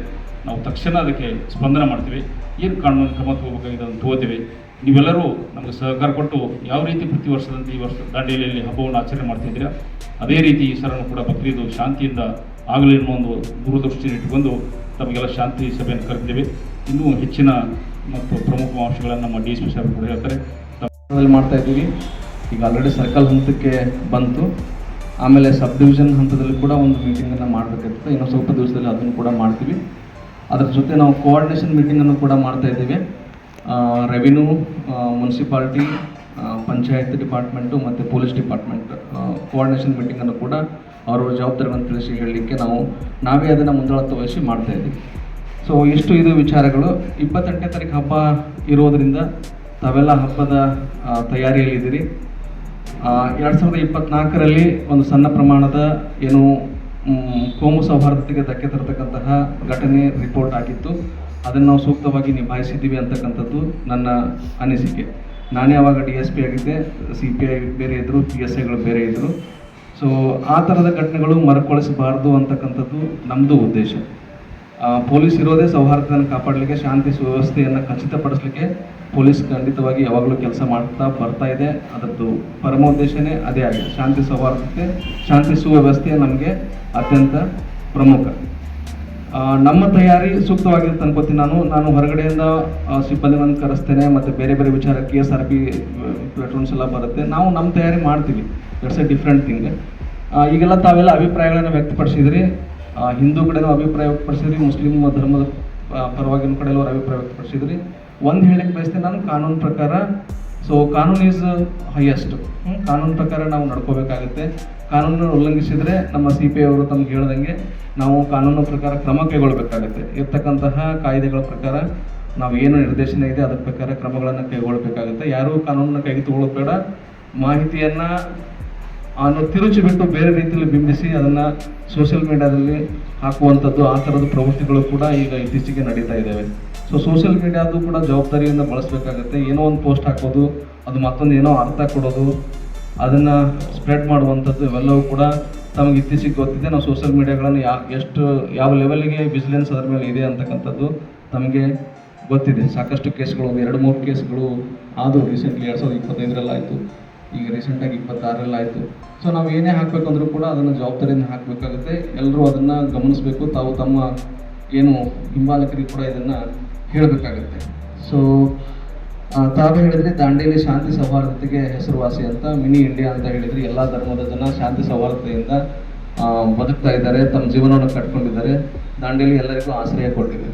[SPEAKER 14] ನಾವು ತಕ್ಷಣ ಅದಕ್ಕೆ ಸ್ಪಂದನೆ ಮಾಡ್ತೀವಿ. ಏನು ಕಾನೂನು ಕ್ರಮ ತಗೋಬೇಕಾಗಿದೆ ಅಂತ ತಗೋತೀವಿ. ನೀವೆಲ್ಲರೂ ನಮಗೆ ಸಹಕಾರ ಕೊಟ್ಟು ಯಾವ ರೀತಿ ಪ್ರತಿ ವರ್ಷದಂತೆ ಈ ವರ್ಷ ದಾಂಡೇಲಿಯಲ್ಲಿ ಹಬ್ಬವನ್ನು ಆಚರಣೆ ಮಾಡ್ತಿದ್ದೀರಾ ಅದೇ ರೀತಿ ಈ ಸರನ್ನು ಕೂಡ ಬಕ್ರೀದು ಶಾಂತಿಯಿಂದ ಆಗಲಿ ಅನ್ನೋ ಒಂದು ದೂರದೃಷ್ಟಿಯನ್ನು ಇಟ್ಟುಕೊಂಡು ತಮಗೆಲ್ಲ ಶಾಂತಿ ಸಭೆಯನ್ನು ಕರೆದಿದ್ದೇವೆ. ಇನ್ನೂ ಹೆಚ್ಚಿನ ಮತ್ತು ಪ್ರಮುಖ ಅಂಶಗಳನ್ನು ನಮ್ಮ DSP ಸಾಹೇಬರು ಕೂಡ ಹೇಳ್ತಾರೆ.
[SPEAKER 15] ಮಾಡ್ತಾ ಇದ್ದೀವಿ. ಈಗ ಆಲ್ರೆಡಿ ಸರ್ಕಲ್ ಹಂತಕ್ಕೆ ಬಂತು. ಆಮೇಲೆ ಸಬ್ ಡಿವಿಷನ್ ಹಂತದಲ್ಲಿ ಕೂಡ ಒಂದು ಮೀಟಿಂಗನ್ನು ಮಾಡಬೇಕಾಗ್ತದೆ. ಇನ್ನೂ ಸ್ವಲ್ಪ ದಿವಸದಲ್ಲಿ ಅದನ್ನು ಕೂಡ ಮಾಡ್ತೀವಿ. ಅದರ ಜೊತೆ ನಾವು ಕೋಆರ್ಡಿನೇಷನ್ ಮೀಟಿಂಗನ್ನು ಕೂಡ ಮಾಡ್ತಾ ಇದ್ದೀವಿ. ರೆವಿನ್ಯೂ, ಮುನ್ಸಿಪಾಲ್ಟಿ, ಪಂಚಾಯತ್ ಡಿಪಾರ್ಟ್ಮೆಂಟು ಮತ್ತು ಪೊಲೀಸ್ ಡಿಪಾರ್ಟ್ಮೆಂಟ್ ಕೋಆರ್ಡಿನೇಷನ್ ಮೀಟಿಂಗನ್ನು ಕೂಡ ಅವರ ಜವಾಬ್ದಾರಿಗಳನ್ನು ತಿಳಿಸಿ ಹೇಳಲಿಕ್ಕೆ ನಾವೇ ಅದನ್ನು ಮುಂದಾಳತ್ವ ವಹಿಸಿ ಮಾಡ್ತಾ ಇದ್ದೀವಿ. ಸೊ ಇಷ್ಟು ಇದು ವಿಚಾರಗಳು. 28ನೇ ತಾರೀಕು ಹಬ್ಬ ಇರೋದರಿಂದ ತಾವೆಲ್ಲ ಹಬ್ಬದ ತಯಾರಿಯಲ್ಲಿದ್ದೀರಿ. 2024ರಲ್ಲಿ ಒಂದು ಸಣ್ಣ ಪ್ರಮಾಣದ ಏನು ಕೋಮು ಸೌಹಾರ್ದತೆಗೆ ಧಕ್ಕೆ ತರತಕ್ಕಂತಹ ಘಟನೆ ರಿಪೋರ್ಟ್ ಆಗಿತ್ತು. ಅದನ್ನು ನಾವು ಸೂಕ್ತವಾಗಿ ನಿಭಾಯಿಸಿದ್ದೀವಿ ಅಂತಕ್ಕಂಥದ್ದು ನನ್ನ ಅನಿಸಿಕೆ. ನಾನೇ ಆವಾಗ DSP ಆಗಿದ್ದೆ, CPI ಬೇರೆ ಇದ್ದರು, PSIಗಳು ಬೇರೆ ಇದ್ದರು. ಸೊ ಆ ಥರದ ಘಟನೆಗಳು ಮರುಕಳಿಸಬಾರ್ದು ಅಂತಕ್ಕಂಥದ್ದು ನಮ್ಮದು ಉದ್ದೇಶ. ಪೊಲೀಸ್ ಇರೋದೇ ಸೌಹಾರ್ದತೆಯನ್ನು ಕಾಪಾಡಲಿಕ್ಕೆ, ಶಾಂತಿ ಸುವ್ಯವಸ್ಥೆಯನ್ನು ಖಚಿತಪಡಿಸಲಿಕ್ಕೆ ಪೊಲೀಸ್ ಖಂಡಿತವಾಗಿ ಯಾವಾಗಲೂ ಕೆಲಸ ಮಾಡ್ತಾ ಬರ್ತಾ ಇದೆ. ಅದರದ್ದು ಪರಮೋದ್ದೇಶನೇ ಅದೇ ಆಗಿದೆ. ಶಾಂತಿ ಸೌಹಾರ್ದತೆ, ಶಾಂತಿ ಸುವ್ಯವಸ್ಥೆ ನಮಗೆ ಅತ್ಯಂತ ಪ್ರಮುಖ. ನಮ್ಮ ತಯಾರಿ ಸೂಕ್ತವಾಗಿರುತ್ತೆ ಅನ್ಕೋತೀನಿ. ನಾನು ಹೊರಗಡೆಯಿಂದ ಸಿಬ್ಬಂದಿಗಳನ್ನು ಕರೆಸ್ತೇನೆ ಮತ್ತು ಬೇರೆ ಬೇರೆ ವಿಚಾರ KSRP ಪ್ಲಾಟೂನ್ಸ್ ಎಲ್ಲ ಬರುತ್ತೆ. ನಾವು ನಮ್ಮ ತಯಾರಿ ಮಾಡ್ತೀವಿ. It's A different thing. ಈಗೆಲ್ಲ ತಾವೆಲ್ಲ ಅಭಿಪ್ರಾಯಗಳನ್ನು ವ್ಯಕ್ತಪಡಿಸಿದ್ರಿ. ಹಿಂದೂ ಕಡೆನೂ ಅಭಿಪ್ರಾಯ ವ್ಯಕ್ತಪಡಿಸಿದ್ರಿ, ಮುಸ್ಲಿಂ ಧರ್ಮದ ಪರವಾಗಿನ ಕಡೆ ಎಲ್ಲರೂ ಅಭಿಪ್ರಾಯ ವ್ಯಕ್ತಪಡಿಸಿದ್ರಿ. ಒಂದು ಹೇಳಕ್ಕೆ ಬಯಸ್ತೇನೆ ನಾನು, ಕಾನೂನು ಪ್ರಕಾರ ಕಾನೂನು ಈಸ್ ಹೈಯೆಸ್ಟ್. ಕಾನೂನು ಪ್ರಕಾರ ನಾವು ನಡ್ಕೋಬೇಕಾಗುತ್ತೆ. ಕಾನೂನನ್ನು ಉಲ್ಲಂಘಿಸಿದರೆ ನಮ್ಮ CPI ಅವರು ತಮ್ಗೆ ಹೇಳ್ದಂಗೆ ನಾವು ಕಾನೂನು ಪ್ರಕಾರ ಕ್ರಮ ಕೈಗೊಳ್ಳಬೇಕಾಗುತ್ತೆ. ಇರ್ತಕ್ಕಂತಹ ಕಾಯ್ದೆಗಳ ಪ್ರಕಾರ ನಾವು ಏನು ನಿರ್ದೇಶನ ಇದೆ ಅದರ ಪ್ರಕಾರ ಕ್ರಮಗಳನ್ನು ಕೈಗೊಳ್ಳಬೇಕಾಗುತ್ತೆ. ಯಾರೂ ಕಾನೂನನ್ನು ಕೈಗೆ ತಗೊಳ್ಳೋದು ಬೇಡ. ಮಾಹಿತಿಯನ್ನು ತಿರುಚಿ ಬಿಟ್ಟು ಬೇರೆ ರೀತಿಯಲ್ಲಿ ಬಿಂಬಿಸಿ ಅದನ್ನು ಸೋಷಿಯಲ್ ಮೀಡಿಯಾದಲ್ಲಿ ಹಾಕುವಂಥದ್ದು, ಆ ಥರದ ಪ್ರವೃತ್ತಿಗಳು ಕೂಡ ಈಗ ಇತ್ತೀಚೆಗೆ ನಡೀತಾ ಇದ್ದಾವೆ. ಸೊ ಸೋಷಿಯಲ್ ಮೀಡಿಯಾದು ಕೂಡ ಜವಾಬ್ದಾರಿಯಿಂದ ಬಳಸಬೇಕಾಗುತ್ತೆ. ಏನೋ ಒಂದು ಪೋಸ್ಟ್ ಹಾಕೋದು, ಅದು ಮತ್ತೊಂದು ಏನೋ ಅರ್ಥ ಕೊಡೋದು, ಅದನ್ನು ಸ್ಪ್ರೆಡ್ ಮಾಡುವಂಥದ್ದು, ಇವೆಲ್ಲವೂ ಕೂಡ ತಮಗೆ ಇತ್ತೀಚೆಗೆ ಗೊತ್ತಿದೆ. ನಾವು ಸೋಷಿಯಲ್ ಮೀಡಿಯಾಗಳನ್ನು ಯಾವ ಲೆವೆಲ್ಗೆ ವಿಜಿಲೆನ್ಸ್ ಅದರ ಮೇಲೆ ಇದೆ ಅಂತಕ್ಕಂಥದ್ದು ತಮಗೆ ಗೊತ್ತಿದೆ. ಸಾಕಷ್ಟು ಕೇಸ್ಗಳು, 2-3 ಕೇಸ್ಗಳು ಆದವು ರೀಸೆಂಟ್ಲಿ. 2025ರಲ್ಲಿ ಆಯಿತು, ಈಗ ರೀಸೆಂಟಾಗಿ 26ರಲ್ಲಿ ಆಯಿತು. ಸೊ ನಾವು ಏನೇ ಹಾಕಬೇಕಂದ್ರೂ ಕೂಡ ಅದನ್ನು ಜವಾಬ್ದಾರಿಯಿಂದ ಹಾಕಬೇಕಾಗುತ್ತೆ. ಎಲ್ಲರೂ ಅದನ್ನು ಗಮನಿಸಬೇಕು. ತಾವು ತಮ್ಮ ಏನು ಹಿಂಬಾಲಕರಿಗೆ ಕೂಡ ಇದನ್ನು ಹೇಳಬೇಕಾಗುತ್ತೆ. ಸೊ ತಾವೇ ಹೇಳಿದ್ರಿ ದಾಂಡೇಲಿ ಶಾಂತಿ ಸೌಹಾರ್ದತೆಗೆ ಹೆಸರುವಾಸಿ ಅಂತ, ಮಿನಿ ಇಂಡಿಯಾ ಅಂತ ಹೇಳಿದ್ರಿ. ಎಲ್ಲ ಧರ್ಮದ ಜನ ಶಾಂತಿ ಸೌಹಾರ್ದತೆಯಿಂದ ಬದುಕ್ತಾ ಇದ್ದಾರೆ, ತಮ್ಮ ಜೀವನವನ್ನು ಕಟ್ಕೊಂಡಿದ್ದಾರೆ. ದಾಂಡೇಲಿ ಎಲ್ಲರಿಗೂ ಆಶ್ರಯ ಕೊಟ್ಟಿದೆ.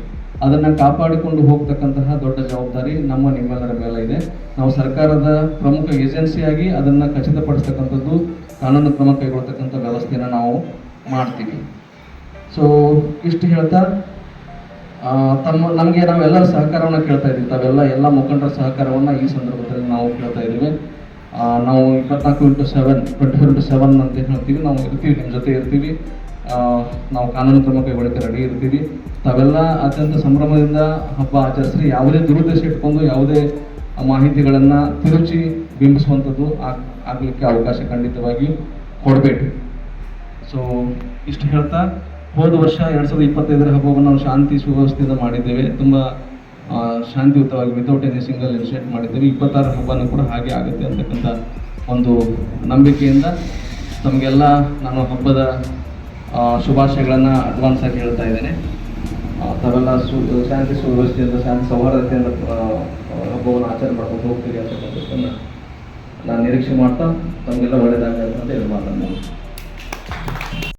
[SPEAKER 15] ಅದನ್ನು ಕಾಪಾಡಿಕೊಂಡು ಹೋಗ್ತಕ್ಕಂತಹ ದೊಡ್ಡ ಜವಾಬ್ದಾರಿ ನಿಮ್ಮೆಲ್ಲರ ಮೇಲೆ ಇದೆ. ನಾವು ಸರ್ಕಾರದ ಪ್ರಮುಖ ಏಜೆನ್ಸಿಯಾಗಿ ಅದನ್ನು ಖಚಿತಪಡಿಸ್ತಕ್ಕಂಥದ್ದು, ಕಾನೂನು ಕ್ರಮ ಕೈಗೊಳ್ತಕ್ಕಂಥ ವ್ಯವಸ್ಥೆಯನ್ನು ನಾವು ಮಾಡ್ತೀವಿ. ಸೊ ಇಷ್ಟು ಹೇಳ್ತಾ ನಾವೆಲ್ಲರ ಸಹಕಾರವನ್ನು ಕೇಳ್ತಾ ಇದ್ದೀವಿ. ಎಲ್ಲ ಮುಖಂಡರ ಸಹಕಾರವನ್ನು ಈ ಸಂದರ್ಭದಲ್ಲಿ ನಾವು ಕೇಳ್ತಾ ಇದ್ದೀವಿ. ನಾವು 24/7 24/7 ಅಂತ ಹೇಳ್ತೀವಿ. ನಾವು ಇರ್ತೀವಿ, ನಿಮ್ಮ ಜೊತೆ ಇರ್ತೀವಿ. ನಾವು ಕಾನೂನು ಕ್ರಮ ಕೈಗೊಳ್ಳಕ್ಕೆ ರೆಡಿ ಇರ್ತೀವಿ. ತಾವೆಲ್ಲ ಅತ್ಯಂತ ಸಂಭ್ರಮದಿಂದ ಹಬ್ಬ ಆಚರಿಸ್ರಿ. ಯಾವುದೇ ದುರುದ್ದೇಶ ಇಟ್ಕೊಂಡು ಯಾವುದೇ ಮಾಹಿತಿಗಳನ್ನು ತಿರುಚಿ ಬಿಂಬಿಸುವಂಥದ್ದು ಆಗಲಿಕ್ಕೆ ಅವಕಾಶ ಖಂಡಿತವಾಗಿ ಕೊಡಬೇಕು. ಸೊ ಇಷ್ಟು ಹೇಳ್ತಾ, ಹೋದ ವರ್ಷ 2025ರ ಹಬ್ಬವನ್ನು ನಾವು ಶಾಂತಿ ಸುವ್ಯವಸ್ಥೆಯಿಂದ ಮಾಡಿದ್ದೇವೆ. ತುಂಬ ಶಾಂತಿಯುತವಾಗಿ ವಿತೌಟ್ ಎನಿ ಸಿಂಗಲ್ ಇನ್ಸಿಡೆಂಟ್ ಮಾಡಿದ್ದೇವೆ. 26ರ ಹಬ್ಬನೂ ಕೂಡ ಹಾಗೆ ಆಗುತ್ತೆ ಅಂತಕ್ಕಂಥ ಒಂದು ನಂಬಿಕೆಯಿಂದ ತಮಗೆಲ್ಲ ನಾನು ಹಬ್ಬದ ಶುಭಾಶಯಗಳನ್ನು ಅಡ್ವಾನ್ಸ್ ಆಗಿ ಹೇಳ್ತಾ ಇದ್ದೇನೆ. ತಾವೆಲ್ಲ ಶಾಂತಿ ಸುವ್ಯವಸ್ಥೆಯಿಂದ, ಶಾಂತಿ ಸೌಹಾರ್ದತೆಯಿಂದ ಹಬ್ಬವನ್ನು ಆಚರಣೆ ಮಾಡ್ಕೊಂಡು ಹೋಗ್ತೀರಿ ಅಂತಕ್ಕಂಥದ್ದನ್ನು ನಾನು ನಿರೀಕ್ಷೆ ಮಾಡ್ತಾ ತಮಗೆಲ್ಲ ಒಳ್ಳೆಯದಾಗಲಿ ಅಂತ ಹೇಳಿ ಮಾತನ್ನು